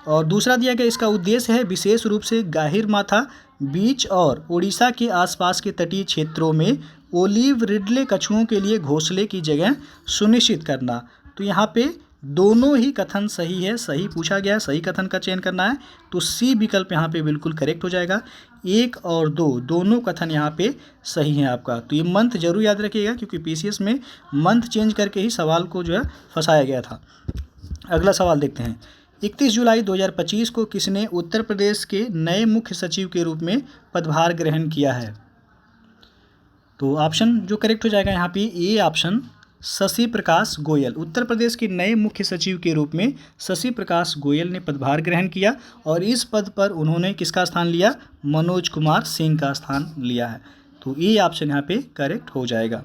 और दूसरा दिया गया, इसका उद्देश्य है विशेष रूप से गाहिरमाथा बीच और उड़ीसा के आसपास के तटीय क्षेत्रों में ओलिव रिडले कछुओं के लिए घोंसले की जगह सुनिश्चित करना। तो यहाँ पे दोनों ही कथन सही है, सही पूछा गया है, सही कथन का चयन करना है। तो सी विकल्प यहाँ पे बिल्कुल करेक्ट हो जाएगा। 1 और 2 दोनों कथन यहाँ पे सही हैं आपका। तो ये मंथ जरूर याद रखिएगा क्योंकि पीसीएस में मंथ चेंज करके ही सवाल को जो है फंसाया गया था। अगला सवाल देखते हैं। 31 जुलाई 2025 को किसने उत्तर प्रदेश के नए मुख्य सचिव के रूप में पदभार ग्रहण किया है? तो ऑप्शन जो करेक्ट हो जाएगा यहाँ पे ए ऑप्शन, शशि प्रकाश गोयल। उत्तर प्रदेश के नए मुख्य सचिव के रूप में शशि प्रकाश गोयल ने पदभार ग्रहण किया और इस पद पर उन्होंने किसका स्थान लिया? मनोज कुमार सिंह का स्थान लिया है। तो ए ऑप्शन यहाँ पे करेक्ट हो जाएगा।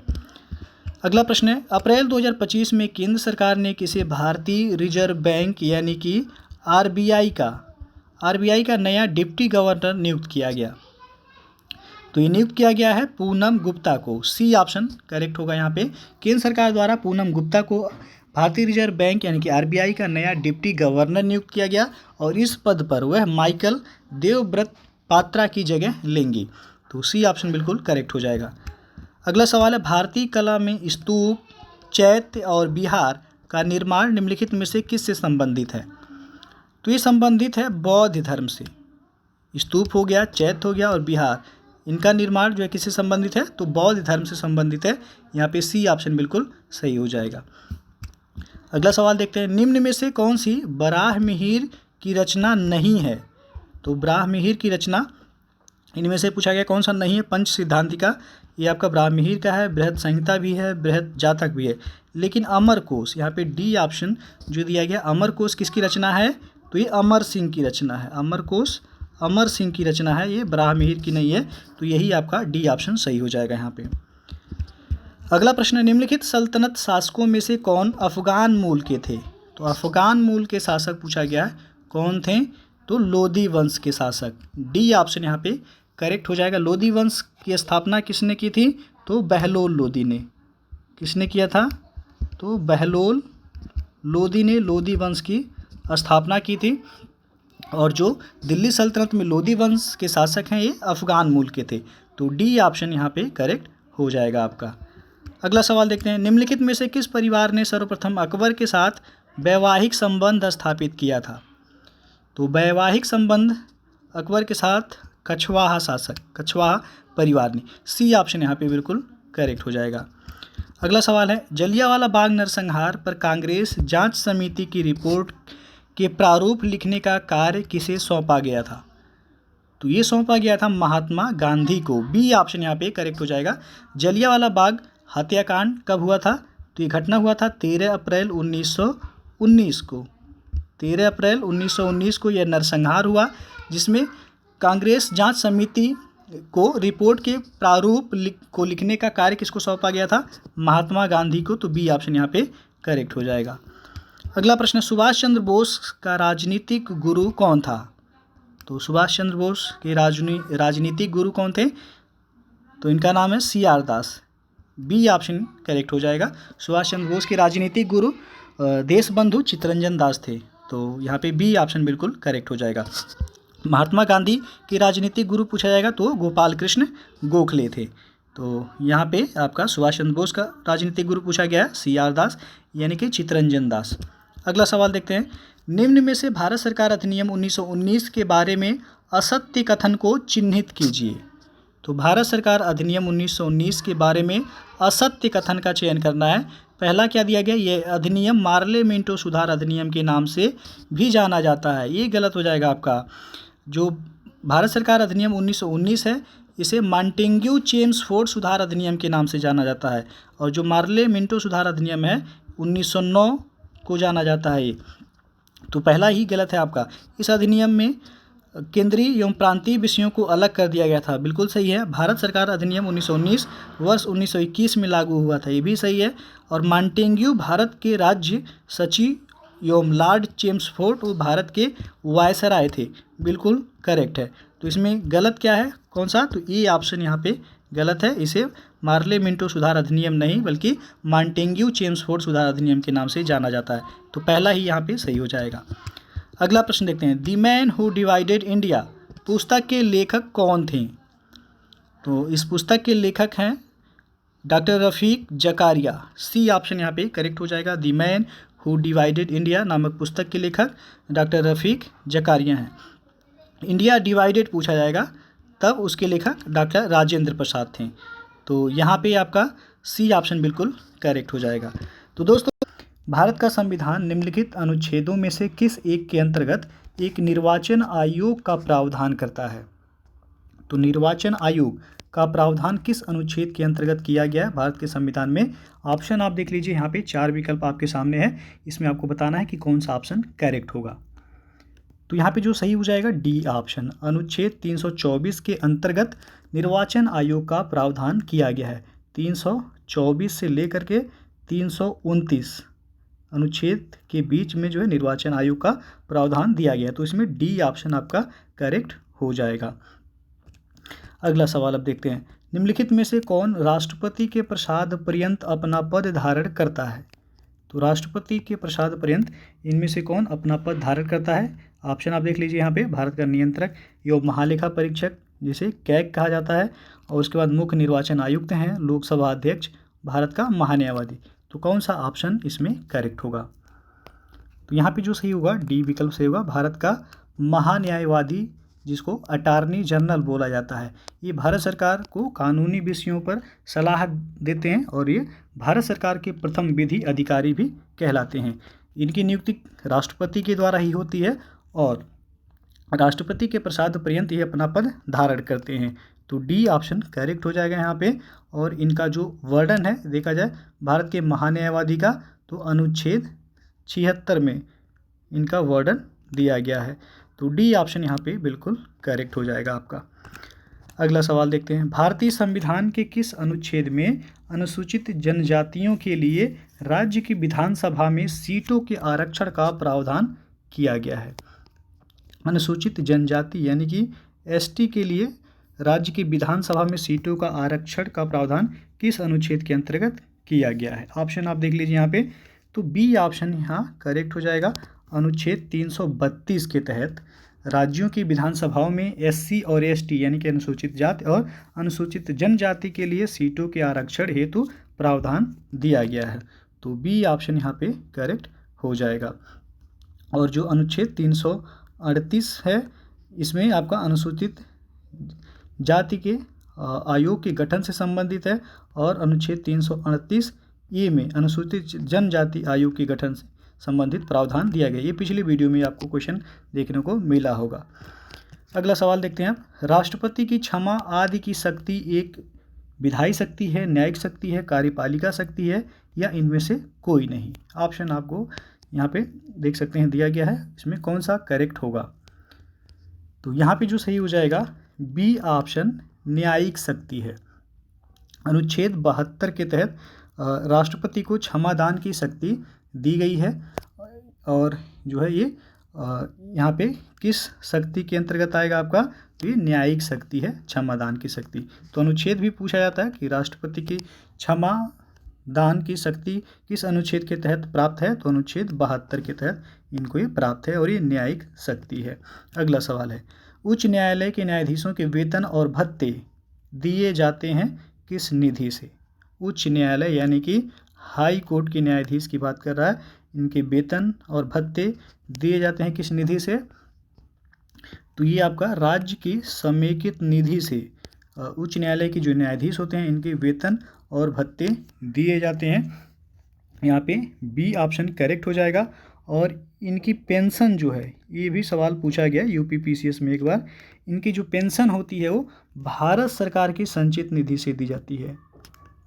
अगला प्रश्न है, अप्रैल 2025 में केंद्र सरकार ने किसे भारतीय रिजर्व बैंक यानी कि आरबीआई का नया डिप्टी गवर्नर नियुक्त किया गया? तो ये नियुक्त किया गया है पूनम गुप्ता को। सी ऑप्शन करेक्ट होगा यहाँ पे। केंद्र सरकार द्वारा पूनम गुप्ता को भारतीय रिजर्व बैंक यानी कि आरबीआई का नया डिप्टी गवर्नर नियुक्त किया गया और इस पद पर वह माइकल देवव्रत पात्रा की जगह लेंगी। तो सी ऑप्शन बिल्कुल करेक्ट हो जाएगा। अगला सवाल है, भारतीय कला में स्तूप, चैत्य और विहार का निर्माण निम्नलिखित में से किससे संबंधित है? तो ये संबंधित है बौद्ध धर्म से। स्तूप हो गया, चैत्य हो गया और विहार, इनका निर्माण जो है किससे संबंधित है? तो बौद्ध धर्म से संबंधित है। यहाँ पे सी ऑप्शन बिल्कुल सही हो जाएगा। अगला सवाल देखते हैं, निम्न में से कौन सी बराहमिहिर की रचना नहीं है? तो बराहमिहिर की रचना इनमें से पूछा गया कौन सा नहीं है? पंच सिद्धांतिका, ये आपका बराहमिहिर का है, बृहद संहिता भी है, बृहद जातक भी है। लेकिन अमरकोश, यहाँ पे डी ऑप्शन जो दिया गया, अमरकोश किसकी रचना है? तो ये अमर सिंह की रचना है। अमरकोश अमर सिंह की रचना है, ये बराहमिहिर की नहीं है। तो यही आपका डी ऑप्शन सही हो जाएगा यहाँ पे। अगला प्रश्न है, निम्नलिखित सल्तनत शासकों में से कौन अफगान मूल के थे? तो अफगान मूल के शासक पूछा गया है, कौन थे? तो लोदी वंश के शासक। डी ऑप्शन यहाँ पे करेक्ट हो जाएगा। लोदी वंश की स्थापना किसने की थी? तो बहलोल लोदी ने। किसने किया था? तो बहलोल लोदी ने लोदी वंश की स्थापना की थी। और जो दिल्ली सल्तनत में लोदी वंश के शासक हैं ये अफगान मूल के थे। तो डी ऑप्शन यहाँ पे करेक्ट हो जाएगा आपका। अगला सवाल देखते हैं, निम्नलिखित में से किस परिवार ने सर्वप्रथम अकबर के साथ वैवाहिक संबंध स्थापित किया था? तो वैवाहिक संबंध अकबर के साथ कछवाहा परिवार ने। सी ऑप्शन यहाँ पे बिल्कुल करेक्ट हो जाएगा। अगला सवाल है, जलियांवाला बाग नरसंहार पर कांग्रेस जांच समिति की रिपोर्ट के प्रारूप लिखने का कार्य किसे सौंपा गया था? तो ये सौंपा गया था महात्मा गांधी को। बी ऑप्शन यहाँ पे करेक्ट हो जाएगा। जलियांवाला बाग हत्याकांड कब हुआ था? तो ये घटना हुआ था 13 अप्रैल 1919 को। 13 अप्रैल 1919 को यह नरसंहार हुआ, जिसमें कांग्रेस जांच समिति को रिपोर्ट के प्रारूप को लिखने का कार्य किसको सौंपा गया था? महात्मा गांधी को। तो बी ऑप्शन यहाँ पे करेक्ट हो जाएगा। अगला प्रश्न, सुभाष चंद्र बोस का राजनीतिक गुरु कौन था? तो सुभाष चंद्र बोस के राजनीतिक गुरु कौन थे? तो इनका नाम है CR दास। बी ऑप्शन करेक्ट हो जाएगा। सुभाष चंद्र बोस के राजनीतिक गुरु देशबंधु चित्तरंजन दास थे। तो यहाँ पे बी ऑप्शन बिल्कुल करेक्ट हो जाएगा। महात्मा गांधी के राजनीतिक गुरु पूछा जाएगा तो गोपाल कृष्ण गोखले थे। तो यहाँ पे आपका सुभाष चंद्र बोस का राजनीतिक गुरु पूछा गया है CR दास यानी कि चित्तरंजन दास। अगला सवाल देखते हैं, निम्न में से भारत सरकार अधिनियम 1919 के बारे में असत्य कथन को चिन्हित कीजिए। तो भारत सरकार अधिनियम 1919 के बारे में असत्य कथन का चयन करना है। पहला क्या दिया गया? ये अधिनियम मार्ले मिंटो सुधार अधिनियम के नाम से भी जाना जाता है। ये गलत हो जाएगा आपका। जो भारत सरकार अधिनियम 1919 है इसे मॉन्टेग्यू चेम्सफोर्ड सुधार अधिनियम के नाम से जाना जाता है, और जो मार्ले मिंटो सुधार अधिनियम है 1909 को जाना जाता है। ये तो पहला ही गलत है आपका। इस अधिनियम में केंद्रीय एवं प्रांतीय विषयों को अलग कर दिया गया था, बिल्कुल सही है। भारत सरकार अधिनियम 1919 वर्ष 1921 में लागू हुआ था, ये भी सही है। और मॉन्टेग्यू भारत के राज्य सचिव एवं लॉर्ड चेम्सफोर्ड वो भारत के वायसराय थे, बिल्कुल करेक्ट है। तो इसमें गलत क्या है, कौन सा, तो ये ऑप्शन यहाँ पे गलत है। इसे मार्ले मिंटो सुधार अधिनियम नहीं बल्कि मॉन्टेग्यू चेम्सफोर्ड सुधार अधिनियम के नाम से जाना जाता है। तो पहला ही यहाँ पे सही हो जाएगा। अगला प्रश्न देखते हैं, the man who divided India पुस्तक के लेखक कौन थे? तो इस पुस्तक के लेखक हैं डॉक्टर रफ़ीक जकारिया, सी ऑप्शन यहाँ पे करेक्ट हो जाएगा। The man who divided India नामक पुस्तक के लेखक डॉक्टर रफ़ीक जकारिया हैं। इंडिया डिवाइडेड पूछा जाएगा तब उसके लेखक डॉक्टर राजेंद्र प्रसाद थे। तो यहाँ पे आपका सी ऑप्शन बिल्कुल करेक्ट हो जाएगा। तो दोस्तों, भारत का संविधान निम्नलिखित अनुच्छेदों में से किस एक के अंतर्गत एक निर्वाचन आयोग का प्रावधान करता है? तो निर्वाचन आयोग का प्रावधान किस अनुच्छेद के अंतर्गत किया गया है भारत के संविधान में? ऑप्शन आप देख लीजिए, यहाँ पे 4 विकल्प आपके सामने है, इसमें आपको बताना है कि कौन सा ऑप्शन करेक्ट होगा। तो यहाँ पे जो सही हो जाएगा डी ऑप्शन, अनुच्छेद 324 के अंतर्गत निर्वाचन आयोग का प्रावधान किया गया है। 324 से लेकर के 329 अनुच्छेद के बीच में जो है निर्वाचन आयोग का प्रावधान दिया गया है। तो इसमें डी ऑप्शन आपका करेक्ट हो जाएगा। अगला सवाल अब देखते हैं, निम्नलिखित में से कौन राष्ट्रपति के प्रसाद पर्यंत अपना पद धारण करता है? तो राष्ट्रपति के प्रसाद पर्यंत इनमें से कौन अपना पद धारण करता है? ऑप्शन आप देख लीजिए यहाँ पे, भारत का नियंत्रक एवं महालेखा परीक्षक जिसे कैग कहा जाता है, और उसके बाद मुख्य निर्वाचन आयुक्त हैं, लोकसभा अध्यक्ष, भारत का महान्यायवादी। तो कौन सा ऑप्शन इसमें करेक्ट होगा? तो यहाँ पे जो सही होगा डी विकल्प से होगा, भारत का महान्यायवादी जिसको अटॉर्नी जनरल बोला जाता है। ये भारत सरकार को कानूनी विषयों पर सलाह देते हैं और ये भारत सरकार के प्रथम विधि अधिकारी भी कहलाते हैं। इनकी नियुक्ति राष्ट्रपति के द्वारा ही होती है और राष्ट्रपति के प्रसाद पर्यंत ये अपना पद धारण करते हैं। तो डी ऑप्शन करेक्ट हो जाएगा यहाँ पे। और इनका जो वर्णन है देखा जाए भारत के महान्यायवादी का, तो अनुच्छेद 76 में इनका वर्णन दिया गया है। तो डी ऑप्शन यहाँ पे बिल्कुल करेक्ट हो जाएगा आपका। अगला सवाल देखते हैं, भारतीय संविधान के किस अनुच्छेद में अनुसूचित जनजातियों के लिए राज्य की विधानसभा में सीटों के आरक्षण का प्रावधान किया गया है? अनुसूचित जनजाति यानी कि एसटी के लिए राज्य की विधानसभा में सीटों का आरक्षण का प्रावधान किस अनुच्छेद के अंतर्गत किया गया है? ऑप्शन आप देख लीजिए यहाँ पे, तो बी ऑप्शन यहाँ करेक्ट हो जाएगा। अनुच्छेद 332 के तहत राज्यों की विधानसभाओं में एससी और एसटी यानी कि अनुसूचित जाति और अनुसूचित जनजाति के लिए सीटों के आरक्षण हेतु प्रावधान दिया गया है। तो बी ऑप्शन यहाँ पे करेक्ट हो जाएगा। और जो अनुच्छेद 338 है इसमें आपका अनुसूचित जाति के आयोग के गठन से संबंधित है, और अनुच्छेद 338 ए में अनुसूचित जनजाति आयोग के गठन से संबंधित प्रावधान दिया गया। ये पिछली वीडियो में आपको क्वेश्चन देखने को मिला होगा। अगला सवाल देखते हैं आप, राष्ट्रपति की क्षमा आदि की शक्ति एक विधायी शक्ति है, न्यायिक शक्ति है, कार्यपालिका शक्ति है, या इनमें से कोई नहीं? ऑप्शन आपको यहाँ पे देख सकते हैं दिया गया है, इसमें कौन सा करेक्ट होगा? तो यहाँ पे जो सही हो जाएगा बी ऑप्शन न्यायिक शक्ति है। अनुच्छेद 72 के तहत राष्ट्रपति को क्षमादान की शक्ति दी गई है, और जो है ये यहाँ पे किस शक्ति के अंतर्गत आएगा आपका? तो ये न्यायिक शक्ति है, क्षमादान की शक्ति। तो अनुच्छेद भी पूछा जाता है कि राष्ट्रपति की क्षमा दान की शक्ति किस अनुच्छेद के तहत प्राप्त है? तो अनुच्छेद 72 के तहत इनको ये प्राप्त है और ये न्यायिक शक्ति है। अगला सवाल है, उच्च न्यायालय के न्यायाधीशों के वेतन और भत्ते दिए जाते हैं किस निधि से? उच्च न्यायालय यानी कि हाई कोर्ट के न्यायाधीश की बात कर रहा है, इनके वेतन और भत्ते दिए जाते हैं किस निधि से? तो ये आपका राज्य की समेकित निधि से उच्च न्यायालय के जो न्यायाधीश होते हैं इनके वेतन और भत्ते दिए जाते हैं। यहाँ पे बी ऑप्शन करेक्ट हो जाएगा। और इनकी पेंशन जो है, ये भी सवाल पूछा गया यूपीपीसीएस में एक बार, इनकी जो पेंशन होती है वो भारत सरकार की संचित निधि से दी जाती है,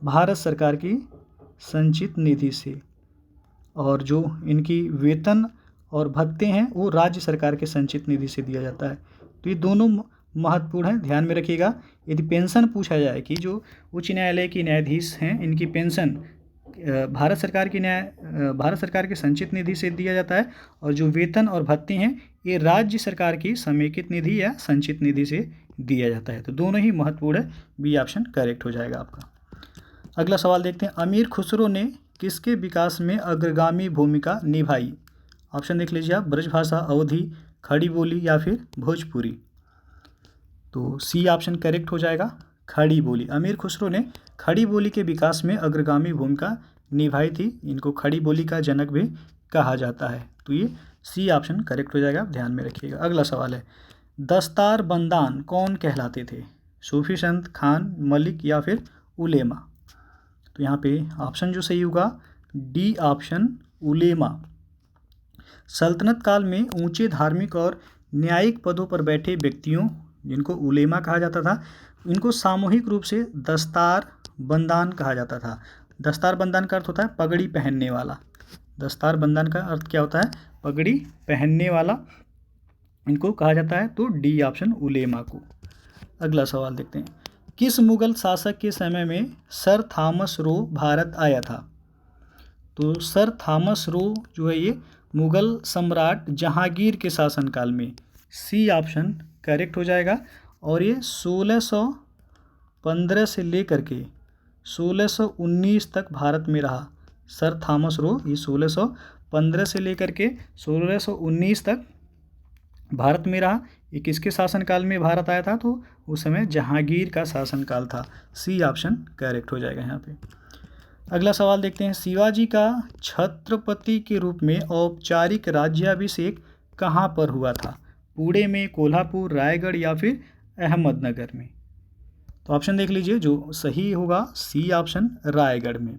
भारत सरकार की संचित निधि से। और जो इनकी वेतन और भत्ते हैं वो राज्य सरकार के संचित निधि से दिया जाता है। तो ये दोनों महत्वपूर्ण है, ध्यान में रखिएगा। यदि पेंशन पूछा जाए कि जो उच्च न्यायालय के न्यायाधीश हैं इनकी पेंशन भारत सरकार के संचित निधि से दिया जाता है, और जो वेतन और भत्ते हैं ये राज्य सरकार की समेकित निधि या संचित निधि से दिया जाता है। तो दोनों ही महत्वपूर्ण है, बी ऑप्शन करेक्ट हो जाएगा आपका। अगला सवाल देखते हैं, अमीर खुसरो ने किसके विकास में अग्रगामी भूमिका निभाई? ऑप्शन देख लीजिए आप, ब्रजभाषा, अवधी, खड़ी बोली या फिर भोजपुरी। तो सी ऑप्शन करेक्ट हो जाएगा, खड़ी बोली। अमीर खुसरो ने खड़ी बोली के विकास में अग्रगामी भूमिका निभाई थी, इनको खड़ी बोली का जनक भी कहा जाता है। तो ये सी ऑप्शन करेक्ट हो जाएगा, ध्यान में रखिएगा। अगला सवाल है, दस्तार बंदान कौन कहलाते थे? सूफी संत, खान, मलिक या फिर उलेमा? तो यहाँ पे ऑप्शन जो सही होगा डी ऑप्शन, उलेमा। सल्तनत काल में ऊंचे धार्मिक और न्यायिक पदों पर बैठे व्यक्तियों, जिनको उलेमा कहा जाता था, इनको सामूहिक रूप से दस्तार बंदान कहा जाता था। दस्तार बंदान का अर्थ होता है पगड़ी पहनने वाला। दस्तार बंदान का अर्थ क्या होता है? पगड़ी पहनने वाला इनको कहा जाता है। तो डी ऑप्शन, उलेमा को। अगला सवाल देखते हैं, किस मुगल शासक के समय में सर थॉमस रो भारत आया था? तो सर थॉमस रो जो है ये मुगल सम्राट जहांगीर के शासनकाल में। सी ऑप्शन करेक्ट हो जाएगा। और ये 1615 से लेकर के 1619 तक भारत में रहा। सर थॉमस रो ये 1615 से लेकर के 1619 तक भारत में रहा। ये किसके शासनकाल में भारत आया था? तो उस समय जहांगीर का शासनकाल था। सी ऑप्शन करेक्ट हो जाएगा यहाँ पे। अगला सवाल देखते हैं, शिवाजी का छत्रपति के रूप में औपचारिक राज्याभिषेक कहाँ पर हुआ था? पुणे में, कोल्हापुर, रायगढ़ या फिर अहमदनगर में? तो ऑप्शन देख लीजिए, जो सही होगा सी ऑप्शन, रायगढ़ में।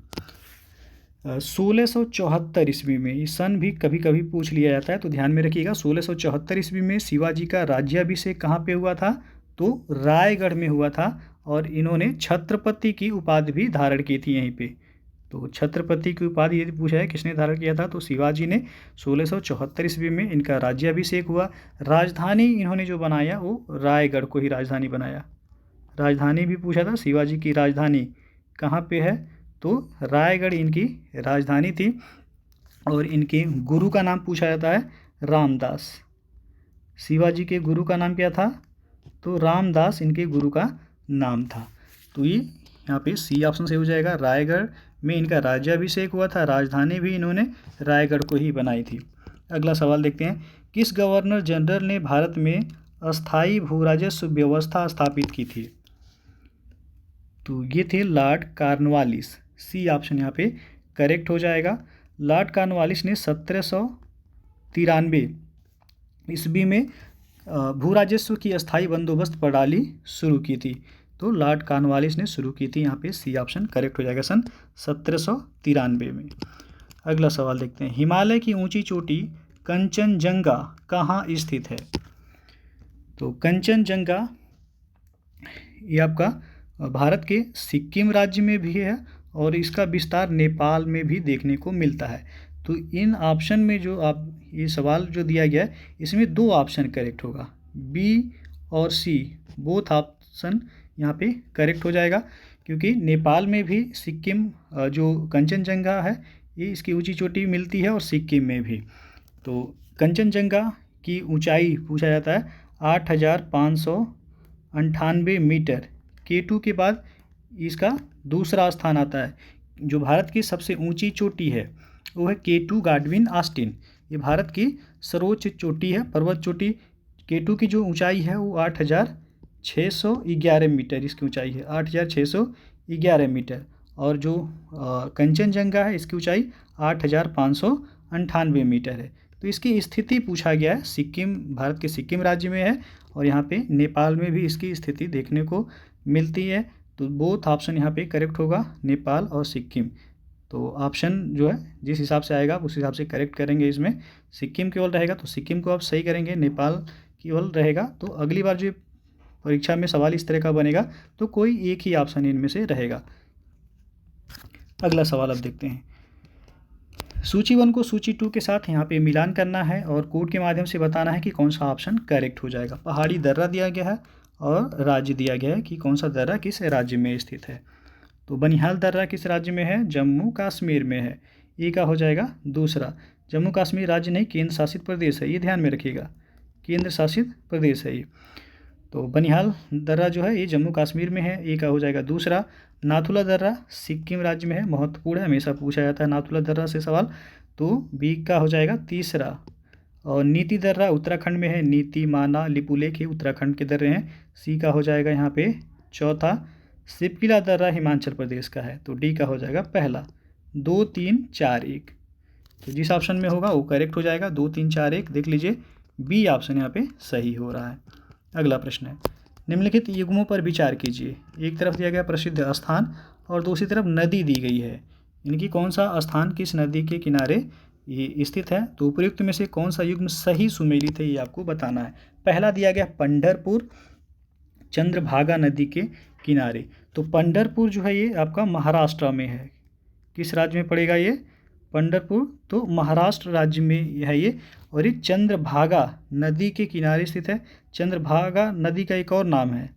1674 ईस्वी में, ये सन भी कभी कभी पूछ लिया जाता है तो ध्यान में रखिएगा। 1674 ईस्वी में शिवाजी का राज्याभिषेक कहाँ पे हुआ था? तो रायगढ़ में हुआ था, और इन्होंने छत्रपति की उपाधि भी धारण की थी यहीं पे। तो छत्रपति की उपाधि यदि पूछा है किसने धारण किया था, तो शिवाजी ने 1674 ईस्वी में इनका राज्याभिषेक हुआ। राजधानी इन्होंने जो बनाया वो रायगढ़ को ही राजधानी बनाया। राजधानी भी पूछा था, शिवाजी की राजधानी कहाँ पे है? तो रायगढ़ इनकी राजधानी थी। और इनके गुरु का नाम पूछा जाता है रामदास। शिवाजी के गुरु का नाम क्या था? तो रामदास इनके गुरु का नाम था। तो ये यहाँ पे सी ऑप्शन से हो जाएगा, रायगढ़ में इनका राज्याभिषेक हुआ था। राजधानी भी इन्होंने रायगढ़ को ही बनाई थी। अगला सवाल देखते हैं, किस गवर्नर जनरल ने भारत में अस्थायी भू राजस्व व्यवस्था स्थापित की थी? तो ये थे लॉर्ड कॉर्नवालिस। सी ऑप्शन यहाँ पे करेक्ट हो जाएगा। लॉर्ड कॉर्नवालिस ने 1793 ईस्वी में भू राजस्व की अस्थायी बंदोबस्त प्रणाली शुरू की थी। तो लॉर्ड कॉर्नवालिस ने शुरू की थी, यहाँ पे सी ऑप्शन करेक्ट हो जाएगा, सन 1793 में। अगला सवाल देखते हैं, हिमालय की ऊंची चोटी कंचनजंगा कहाँ स्थित है? तो कंचनजंगा ये आपका भारत के सिक्किम राज्य में भी है, और इसका विस्तार नेपाल में भी देखने को मिलता है। तो इन ऑप्शन में जो आप ये सवाल जो दिया गया है इसमें दो ऑप्शन करेक्ट होगा, बी और सी, बोथ ऑप्शन यहाँ पे करेक्ट हो जाएगा। क्योंकि नेपाल में भी सिक्किम जो कंचनजंगा है ये इसकी ऊंची चोटी मिलती है, और सिक्किम में भी। तो कंचनजंगा की ऊंचाई पूछा जाता है 8598 मीटर। K2 के बाद इसका दूसरा स्थान आता है। जो भारत की सबसे ऊंची चोटी है वो है K2 गाडविन ऑस्टिन। ये भारत की सर्वोच्च चोटी है, पर्वत चोटी। K2 की जो ऊंचाई है वो 8611 मीटर इसकी ऊंचाई है, 8611 मीटर। और जो कंचनजंगा है इसकी ऊंचाई 8598 मीटर है। तो इसकी स्थिति पूछा गया है, सिक्किम, भारत के सिक्किम राज्य में है, और यहाँ पे नेपाल में भी इसकी स्थिति देखने को मिलती है। तो बोथ ऑप्शन यहाँ पे करेक्ट होगा, नेपाल और सिक्किम। तो ऑप्शन जो है जिस हिसाब से आएगा उस हिसाब से करेक्ट करेंगे। इसमें सिक्किम केवल रहेगा तो सिक्किम को आप सही करेंगे, नेपाल केवल रहेगा तो अगली बार जो परीक्षा में सवाल इस तरह का बनेगा तो कोई एक ही ऑप्शन इनमें से रहेगा। अगला सवाल अब देखते हैं, सूची 1 को सूची 2 के साथ यहाँ पे मिलान करना है और कोड के माध्यम से बताना है कि कौन सा ऑप्शन करेक्ट हो जाएगा। पहाड़ी दर्रा दिया गया है और राज्य दिया गया है कि कौन सा दर्रा किस राज्य में स्थित है। तो बनिहाल दर्रा किस राज्य में है? जम्मू कश्मीर में है। ये का हो जाएगा दूसरा। जम्मू कश्मीर राज्य नहीं, केंद्र शासित प्रदेश है, ये ध्यान में रखिएगा, केंद्र शासित प्रदेश है ये। तो बनिहाल दर्रा जो है ये जम्मू कश्मीर में है, ये का हो जाएगा दूसरा। नाथुला दर्रा सिक्किम राज्य में है, महत्वपूर्ण है, हमेशा पूछा जाता है नाथुला दर्रा से सवाल, तो बी का हो जाएगा तीसरा। और नीति दर्रा उत्तराखंड में है, नीति, माना, लिपुलेख ये उत्तराखंड के दर्रे हैं, सी का हो जाएगा यहाँ पे चौथा। सिपकिला दर्रा हिमाचल प्रदेश का है, तो डी का हो जाएगा पहला। 2 3 4 1, तो जिस ऑप्शन में होगा वो करेक्ट हो जाएगा। 2 3 4 1 देख लीजिए, बी ऑप्शन यहाँ पे सही हो रहा है। अगला प्रश्न है, निम्नलिखित युग्मों पर विचार कीजिए। एक तरफ दिया गया प्रसिद्ध स्थान और दूसरी तरफ नदी दी गई है, इनकी कौन सा स्थान किस नदी के किनारे ये स्थित है। तो उपयुक्त में से कौन सा युग्म सही सुमेलित है ये आपको बताना है। पहला दिया गया पंढरपुर चंद्रभागा नदी के किनारे, तो पंढरपुर जो है ये आपका महाराष्ट्र में है। किस राज्य में पड़ेगा ये? पंढरपुर तो महाराष्ट्र राज्य में है ये, और ये चंद्रभागा नदी के किनारे स्थित है। चंद्रभागा नदी का एक और नाम है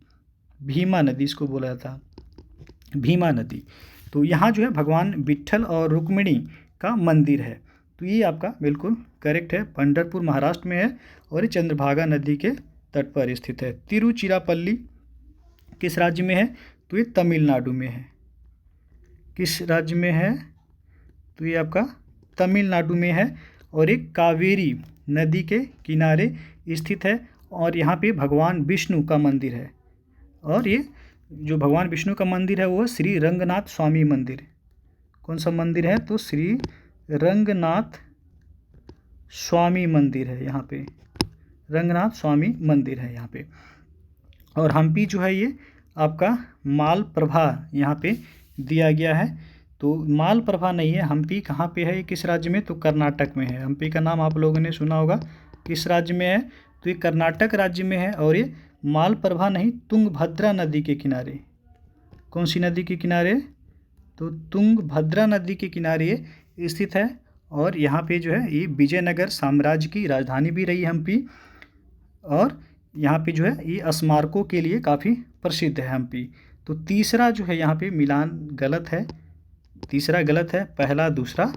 भीमा नदी, इसको बोला जाता है भीमा नदी। तो यहाँ जो है भगवान विट्ठल और रुक्मिणी का मंदिर है, तो ये आपका बिल्कुल करेक्ट है। पंढरपुर महाराष्ट्र में है और ये चंद्रभागा नदी के तट पर स्थित है। तिरुचिरापल्ली किस राज्य में है? तो ये तमिलनाडु में है। किस राज्य में है? तो ये आपका तमिलनाडु में है और एक कावेरी नदी के किनारे स्थित है, और यहाँ पे भगवान विष्णु का मंदिर है। और ये जो भगवान विष्णु का मंदिर है वो श्री रंगनाथ स्वामी मंदिर। कौन सा मंदिर है? तो श्री रंगनाथ स्वामी मंदिर है, यहाँ पे रंगनाथ स्वामी मंदिर है यहाँ पे। और हम्पी जो है ये आपका मालप्रभा यहाँ पे दिया गया है, तो मालप्रभा नहीं है, हम्पी कहाँ पे है, किस राज्य में? तो कर्नाटक में है। हम्पी का नाम आप लोगों ने सुना होगा, किस राज्य में है? तो ये कर्नाटक राज्य में है। और ये मालप्रभा नहीं, तुंगभद्रा नदी के किनारे। कौन सी नदी के किनारे? तो तुंगभद्रा नदी के किनारे ये स्थित है। और यहाँ पे जो है ये विजयनगर साम्राज्य की राजधानी भी रही हम्पी, और यहाँ पे जो है ये स्मारकों के लिए काफ़ी प्रसिद्ध है हम्पी। तो तीसरा जो है यहाँ पे मिलान गलत है, तीसरा गलत है, पहला दूसरा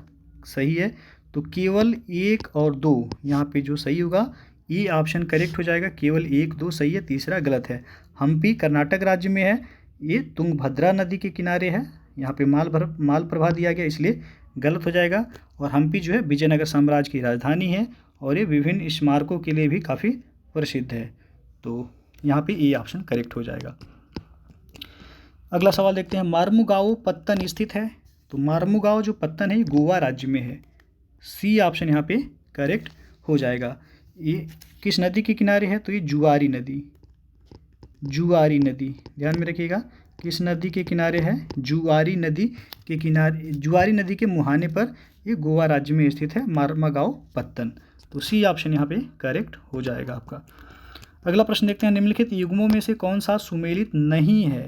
सही है। तो केवल 1 और 2 यहाँ पे जो सही होगा ये ऑप्शन करेक्ट हो जाएगा। केवल 1 2 सही है, तीसरा गलत है। हम्पी कर्नाटक राज्य में है, ये तुंगभद्रा नदी के किनारे है, यहाँ पे मालप्रभा दिया गया इसलिए गलत हो जाएगा। और हम्पी जो है विजयनगर साम्राज्य की राजधानी है और ये विभिन्न स्मारकों के लिए भी काफ़ी प्रसिद्ध है, तो यहाँ पे ये ऑप्शन करेक्ट हो जाएगा। अगला सवाल देखते हैं, मार्मुगाओ पत्तन स्थित है। तो मार्मुगाओ जो पत्तन है ये गोवा राज्य में है, सी ऑप्शन यहाँ पे करेक्ट हो जाएगा। ये किस नदी के किनारे है? तो ये जुआरी नदी, जुआरी नदी ध्यान में रखिएगा, किस नदी के किनारे है? जुआरी नदी के किनारे, जुआरी नदी के मुहाने पर ये गोवा राज्य में स्थित है मार्मुगाओ पत्तन, तो सी ऑप्शन यहाँ पे करेक्ट हो जाएगा आपका। अगला प्रश्न देखते हैं, निम्नलिखित युग्मों में से कौन सा सुमेलित नहीं है।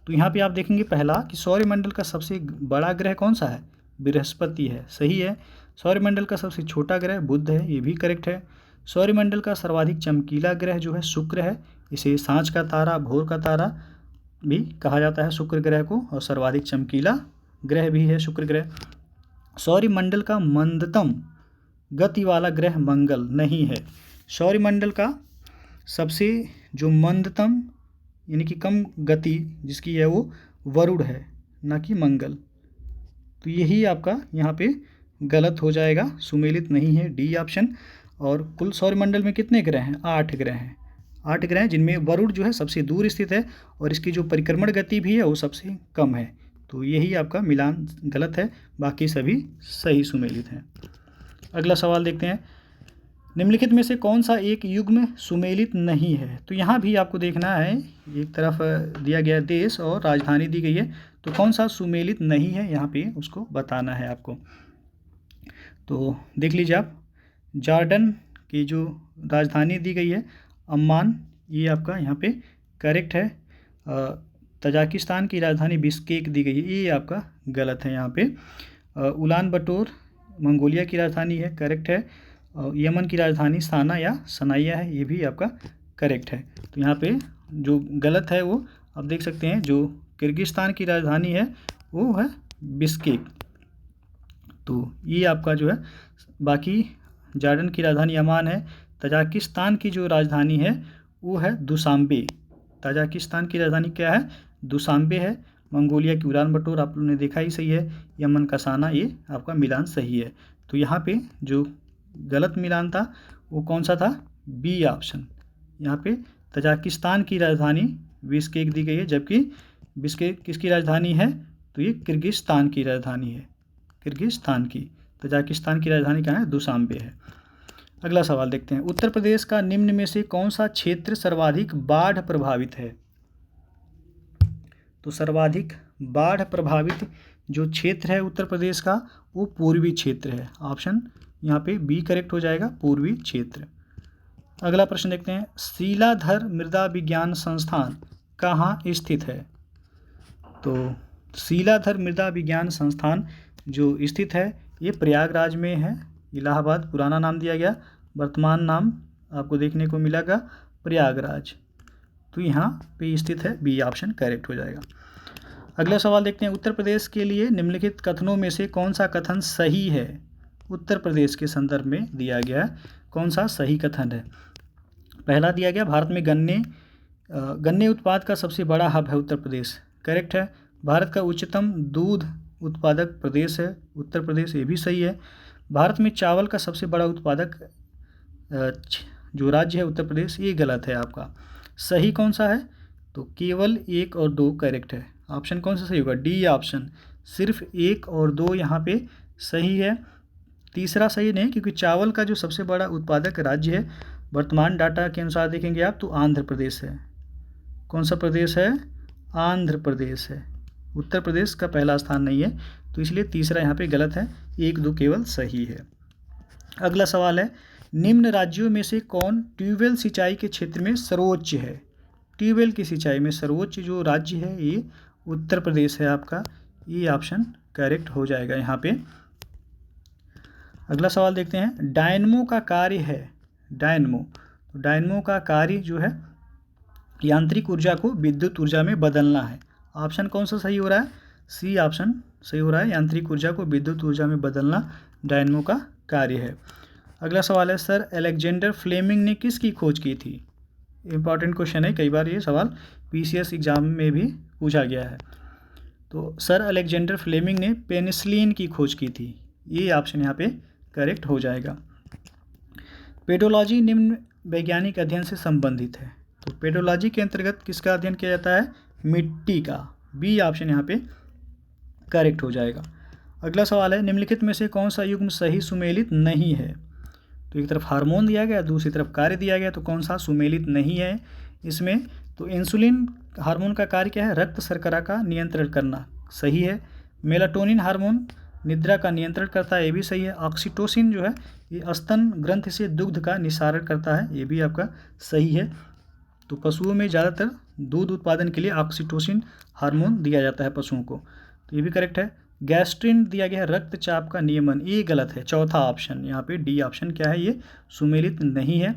तो यहाँ पे आप देखेंगे पहला कि सौरमंडल का सबसे बड़ा ग्रह कौन सा है? बृहस्पति है, सही है। सौरमंडल का सबसे छोटा ग्रह बुध है, ये भी करेक्ट है। सौरमंडल का सर्वाधिक चमकीला ग्रह जो है शुक्र है, इसे सांझ का तारा, भोर का तारा भी कहा जाता है शुक्र ग्रह को, और सर्वाधिक चमकीला ग्रह भी है शुक्र ग्रह। सौरमंडल का मंदतम गति वाला ग्रह मंगल नहीं है। सौरमंडल का सबसे जो मंदतम यानी कि कम गति जिसकी है वो वरुण है, ना कि मंगल, तो यही आपका यहाँ पे गलत हो जाएगा, सुमेलित नहीं है, डी ऑप्शन। और कुल सौरमंडल में कितने ग्रह हैं? 8 ग्रह हैं, 8 ग्रह हैं, जिनमें वरुण जो है सबसे दूर स्थित है और इसकी जो परिक्रमण गति भी है वो सबसे कम है, तो यही आपका मिलान गलत है, बाकी सभी सही सुमेलित हैं। अगला सवाल देखते हैं, निम्नलिखित में से कौन सा एक युग्म सुमेलित नहीं है। तो यहाँ भी आपको देखना है, एक तरफ दिया गया देश और राजधानी दी गई है, तो कौन सा सुमेलित नहीं है यहाँ पे उसको बताना है आपको। तो देख लीजिए आप, जॉर्डन की जो राजधानी दी गई है अम्मान, ये आपका यहाँ पे करेक्ट है। तजाकिस्तान की राजधानी बिश्केक दी गई है, ये आपका गलत है यहाँ पे। उलान बटोर मंगोलिया की राजधानी है, करेक्ट है। और यमन की राजधानी साना या सनाइया है, ये भी आपका करेक्ट है। तो यहाँ पे जो गलत है वो आप देख सकते हैं, जो किर्गिस्तान की राजधानी है वो है बिश्केक। तो ये आपका जो है, बाकी जॉर्डन की राजधानी अमान है। तजाकिस्तान की जो राजधानी है वो है दुशांबे। तजाकिस्तान की राजधानी क्या है? दुशांबे है। मंगोलिया की उलान बटोर आप लोगों ने देखा ही सही है। यमन का साना, ये आपका मिलान सही है। तो यहाँ पे जो गलत मिलान था वो कौन सा था? B option. यहाँ पे तजाकिस्तान की राजधानी बिश्केक दी गई है, जबकि बिश्केक किसकी राजधानी है? तो ये किर्गिस्तान की राजधानी है, किर्गिस्तान की। तजाकिस्तान की राजधानी क्या है? दुशांबे है। अगला सवाल देखते हैं, उत्तर प्रदेश का निम्न में से कौन सा क्षेत्र सर्वाधिक बाढ़ प्रभावित है? तो सर्वाधिक बाढ़ प्रभावित जो क्षेत्र है उत्तर प्रदेश का वो पूर्वी क्षेत्र है। ऑप्शन यहाँ पे बी करेक्ट हो जाएगा, पूर्वी क्षेत्र। अगला प्रश्न देखते हैं, शीलाधर मृदा विज्ञान संस्थान कहाँ स्थित है? तो शीलाधर मृदा विज्ञान संस्थान जो स्थित है ये प्रयागराज में है। इलाहाबाद पुराना नाम दिया गया, वर्तमान नाम आपको देखने को मिलेगा प्रयागराज। तो यहाँ पे स्थित है, बी ऑप्शन करेक्ट हो जाएगा। अगला सवाल देखते हैं, उत्तर प्रदेश के लिए निम्नलिखित कथनों में से कौन सा कथन सही है? उत्तर प्रदेश के संदर्भ में दिया गया है, कौन सा सही कथन है? पहला दिया गया, भारत में गन्ने उत्पाद का सबसे बड़ा हब है उत्तर प्रदेश, करेक्ट है। भारत का उच्चतम दूध उत्पादक प्रदेश है उत्तर प्रदेश, ये भी सही है। भारत में चावल का सबसे बड़ा उत्पादक जो राज्य है उत्तर प्रदेश, ये गलत है आपका। सही कौन सा है? तो केवल 1 और 2 करेक्ट है। ऑप्शन कौन सा सही होगा? डी ऑप्शन, सिर्फ 1 और 2 यहाँ पे सही है। तीसरा सही नहीं, क्योंकि चावल का जो सबसे बड़ा उत्पादक राज्य है वर्तमान डाटा के अनुसार देखेंगे आप तो आंध्र प्रदेश है। कौन सा प्रदेश है? आंध्र प्रदेश है। उत्तर प्रदेश का पहला स्थान नहीं है, तो इसलिए तीसरा यहाँ पे गलत है, 1 2 केवल सही है। अगला सवाल है, निम्न राज्यों में से कौन ट्यूबवेल सिंचाई के क्षेत्र में सर्वोच्च है? ट्यूबवेल की सिंचाई में सर्वोच्च जो राज्य है ये उत्तर प्रदेश है आपका, ये ऑप्शन करेक्ट हो जाएगा यहाँ पे। अगला सवाल देखते हैं, डायनमो का कार्य है, डायनमो का कार्य जो है यांत्रिक ऊर्जा को विद्युत ऊर्जा में बदलना है। ऑप्शन कौन सा सही हो रहा है? सी ऑप्शन सही हो रहा है, यांत्रिक ऊर्जा को विद्युत ऊर्जा में बदलना डायनमो का कार्य है। अगला सवाल है, सर अलेक्जेंडर फ्लेमिंग ने किसकी खोज की थी? इंपॉर्टेंट क्वेश्चन है, कई बार ये सवाल पीसीएस एग्जाम में भी पूछा गया है। तो सर अलेक्जेंडर फ्लेमिंग ने पेनिसिलिन की खोज की थी, ये ऑप्शन यहाँ पे करेक्ट हो जाएगा। पेडोलॉजी निम्न वैज्ञानिक अध्ययन से संबंधित है, तो पेडोलॉजी के अंतर्गत किसका अध्ययन किया जाता है? मिट्टी का, बी ऑप्शन यहाँ पे करेक्ट हो जाएगा। अगला सवाल है, निम्नलिखित में से कौन सा युग्म सही सुमेलित नहीं है? तो एक तरफ हार्मोन दिया गया, दूसरी तरफ कार्य दिया गया, तो कौन सा सुमेलित नहीं है इसमें? तो इंसुलिन हार्मोन का कार्य क्या है? रक्त शर्करा का नियंत्रण करना, सही है। मेलाटोनिन हार्मोन निद्रा का नियंत्रण करता है, ये भी सही है। ऑक्सीटोसिन जो है ये स्तन ग्रंथि से दुग्ध का निस्सारण करता है, ये भी आपका सही है। तो पशुओं में ज़्यादातर दूध उत्पादन के लिए ऑक्सीटोसिन हार्मोन दिया जाता है पशुओं को, तो ये भी करेक्ट है। गैस्ट्रिन दिया गया है रक्तचाप का नियमन, ये गलत है। चौथा ऑप्शन यहाँ पे डी ऑप्शन क्या है? ये सुमेलित नहीं है,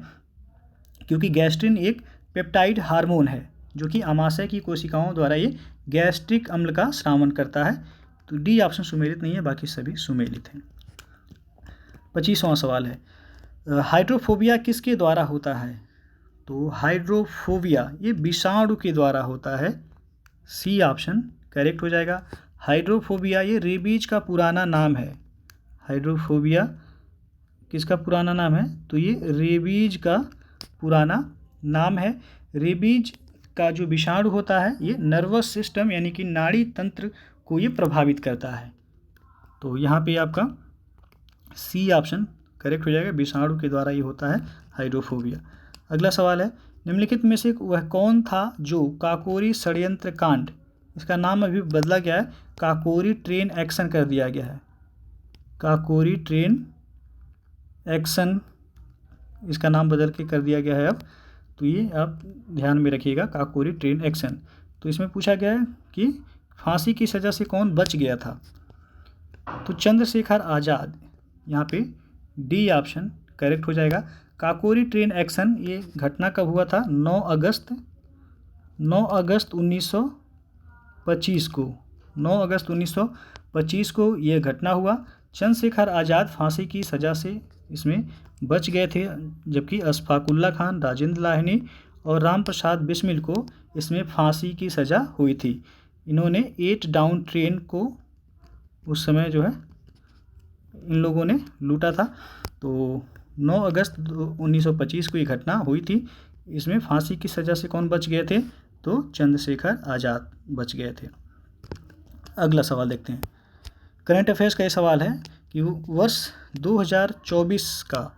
क्योंकि गैस्ट्रिन एक पेप्टाइड हार्मोन है जो कि आमाशय की कोशिकाओं द्वारा ये गैस्ट्रिक अम्ल का स्रावन करता है, तो डी ऑप्शन सुमेलित नहीं है, बाकी सभी सुमेलित हैं। 25वां सवाल है, हाइड्रोफोबिया किसके द्वारा होता है? तो हाइड्रोफोबिया ये विषाणु के द्वारा होता है, सी ऑप्शन करेक्ट हो जाएगा। हाइड्रोफोबिया ये रेबीज का पुराना नाम है। हाइड्रोफोबिया किसका पुराना नाम है? तो ये रेबीज का पुराना नाम है। रेबीज का जो विषाणु होता है ये नर्वस सिस्टम यानी कि नाड़ी तंत्र को ये प्रभावित करता है, तो यहाँ पे आपका सी ऑप्शन करेक्ट हो जाएगा, विषाणु के द्वारा ये होता है हाइड्रोफोबिया। अगला सवाल है, निम्नलिखित में से वह कौन था जो काकोरी षड्यंत्र कांड, इसका नाम अभी बदला गया है, काकोरी ट्रेन एक्शन कर दिया गया है, काकोरी ट्रेन एक्शन इसका नाम बदल के कर दिया गया है अब, तो ये आप ध्यान में रखिएगा, काकोरी ट्रेन एक्शन। तो इसमें पूछा गया है कि फांसी की सज़ा से कौन बच गया था? तो चंद्रशेखर आज़ाद यहाँ पे डी ऑप्शन करेक्ट हो जाएगा। काकोरी ट्रेन एक्शन ये घटना कब हुआ था? 9 अगस्त 1925 को 9 अगस्त 1925 को ये घटना हुआ। चंद्रशेखर आज़ाद फांसी की सज़ा से इसमें बच गए थे, जबकि अशफाकुल्ला खान, राजेंद्र लाहिनी और राम प्रसाद बिस्मिल को इसमें फांसी की सज़ा हुई थी। इन्होंने 8 डाउन ट्रेन को उस समय जो है इन लोगों ने लूटा था। तो 9 अगस्त 1925 को ये घटना हुई थी। इसमें फांसी की सज़ा से कौन बच गए थे? तो चंद्रशेखर आज़ाद बच गए थे। अगला सवाल देखते हैं। करंट अफेयर्स का ये सवाल है कि वर्ष 2024 का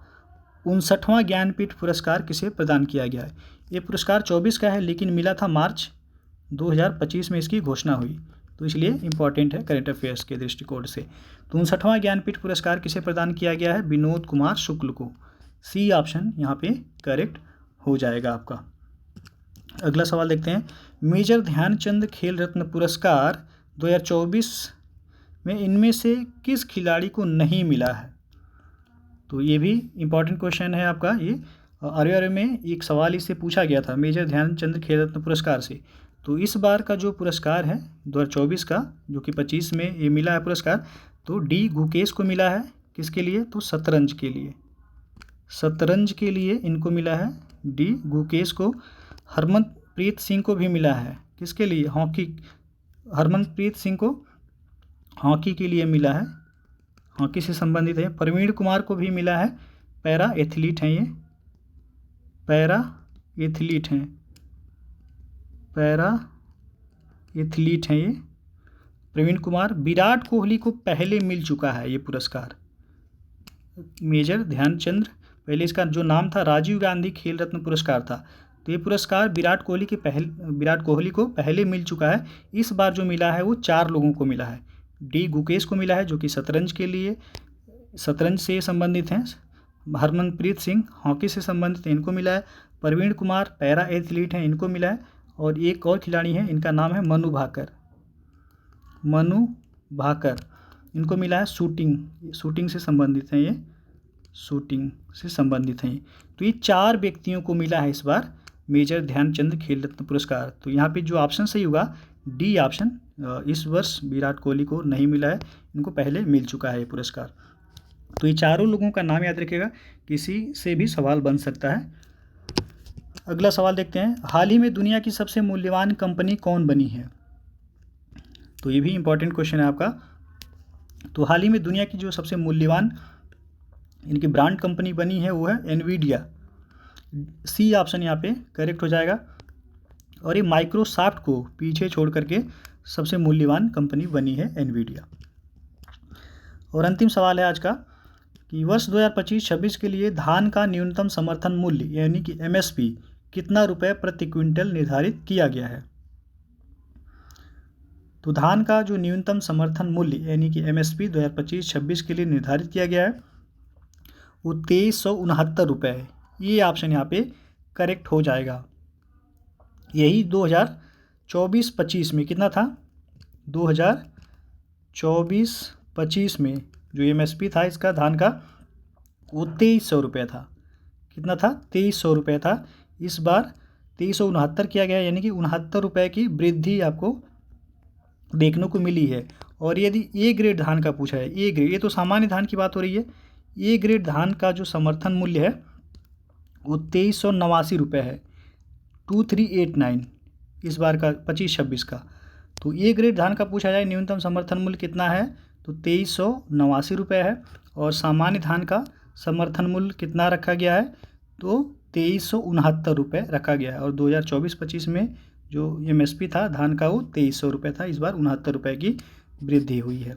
59वां ज्ञानपीठ पुरस्कार किसे प्रदान किया गया है? ये पुरस्कार 24 का है, लेकिन मिला था मार्च 2025 में इसकी घोषणा हुई, तो इसलिए इम्पॉर्टेंट है करंट अफेयर्स के दृष्टिकोण से। तो 59वां ज्ञानपीठ पुरस्कार किसे प्रदान किया गया है? विनोद कुमार शुक्ल को। सी ऑप्शन यहाँ पे करेक्ट हो जाएगा आपका। अगला सवाल देखते हैं। मेजर ध्यानचंद खेल रत्न पुरस्कार 2024 में इनमें से किस खिलाड़ी को नहीं मिला है? तो ये भी इम्पॉर्टेंट क्वेश्चन है आपका। ये आरआरबी में एक सवाल इससे पूछा गया था मेजर ध्यानचंद खेल रत्न पुरस्कार से। तो इस बार का जो पुरस्कार है 2024 का, जो कि 25 में ये मिला है पुरस्कार, तो डी गुकेश को मिला है। किसके लिए? तो शतरंज के लिए। शतरंज के लिए इनको मिला है डी गुकेश को। हरमनप्रीत सिंह को भी मिला है। किसके लिए? हॉकी। हरमनप्रीत सिंह को हॉकी के लिए मिला है, हॉकी से संबंधित है। प्रवीण कुमार को भी मिला है, पैरा एथलीट हैं ये, पैरा एथलीट हैं, पैरा एथलीट हैं ये प्रवीण कुमार। विराट कोहली को पहले मिल चुका है ये पुरस्कार, मेजर ध्यानचंद। पहले इसका जो नाम था राजीव गांधी खेल रत्न पुरस्कार था। तो ये पुरस्कार विराट कोहली को पहले मिल चुका है। इस बार जो मिला है वो 4 लोगों को मिला है। डी गुकेश को मिला है, जो कि शतरंज के लिए, शतरंज से संबंधित हैं। हरमनप्रीत सिंह हॉकी से संबंधित है, इनको मिला है। प्रवीण कुमार पैरा एथलीट हैं, इनको मिला है। और एक और खिलाड़ी हैं, इनका नाम है मनु भाकर, मनु भाकर, इनको मिला है शूटिंग से संबंधित हैं ये, शूटिंग से संबंधित हैं। तो ये 4 व्यक्तियों को मिला है इस बार मेजर ध्यानचंद खेल रत्न पुरस्कार। तो यहाँ पे जो ऑप्शन सही होगा डी ऑप्शन। इस वर्ष विराट कोहली को नहीं मिला है, इनको पहले मिल चुका है ये पुरस्कार। तो ये चारों लोगों का नाम याद रखिएगा, किसी से भी सवाल बन सकता है। अगला सवाल देखते हैं। हाल ही में दुनिया की सबसे मूल्यवान कंपनी कौन बनी है? तो ये भी इम्पोर्टेंट क्वेश्चन है आपका। तो हाल ही में दुनिया की जो सबसे मूल्यवान इनकी ब्रांड कंपनी बनी है वो है एनवीडिया। सी ऑप्शन यहाँ पे करेक्ट हो जाएगा। और ये माइक्रोसॉफ्ट को पीछे छोड़ करके सबसे मूल्यवान कंपनी बनी है एनवीडिया। और अंतिम सवाल है आज का कि वर्ष 2025-26 के लिए धान का न्यूनतम समर्थन मूल्य यानी कि एमएसपी कितना रुपये प्रति क्विंटल निर्धारित किया गया है? तो धान का जो न्यूनतम समर्थन मूल्य यानी कि एमएसपी 2025-26 के लिए निर्धारित किया गया है वो 2369 रुपये है। ये ऑप्शन यहाँ पे करेक्ट हो जाएगा। यही 2024-25 में कितना था? 2024-25 में जो एमएसपी था इसका धान का वो 2300 रुपये था। कितना था? 2300 रुपये था। इस बार 2369 किया गया, यानी कि 69 रुपये की वृद्धि आपको देखने को मिली है। और यदि ए ग्रेड धान का पूछा है, ए ग्रेड, ये तो सामान्य धान की बात हो रही है, ए ग्रेड धान का जो समर्थन मूल्य है वो 2389 रुपये है, 2389 इस बार का 25-26 का। तो ए ग्रेड धान का पूछा जाए न्यूनतम समर्थन मूल्य कितना है तो 2389 रुपये है। और सामान्य धान का समर्थन मूल्य कितना रखा गया है तो 2369 रुपये रखा गया है। और 2024-25 में जो एमएसपी था धान का वो 2300 रुपये था, इस बार 69 रुपये की वृद्धि हुई है।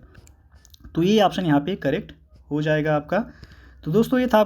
तो ये ऑप्शन यहाँ पे करेक्ट हो जाएगा आपका। तो दोस्तों ये था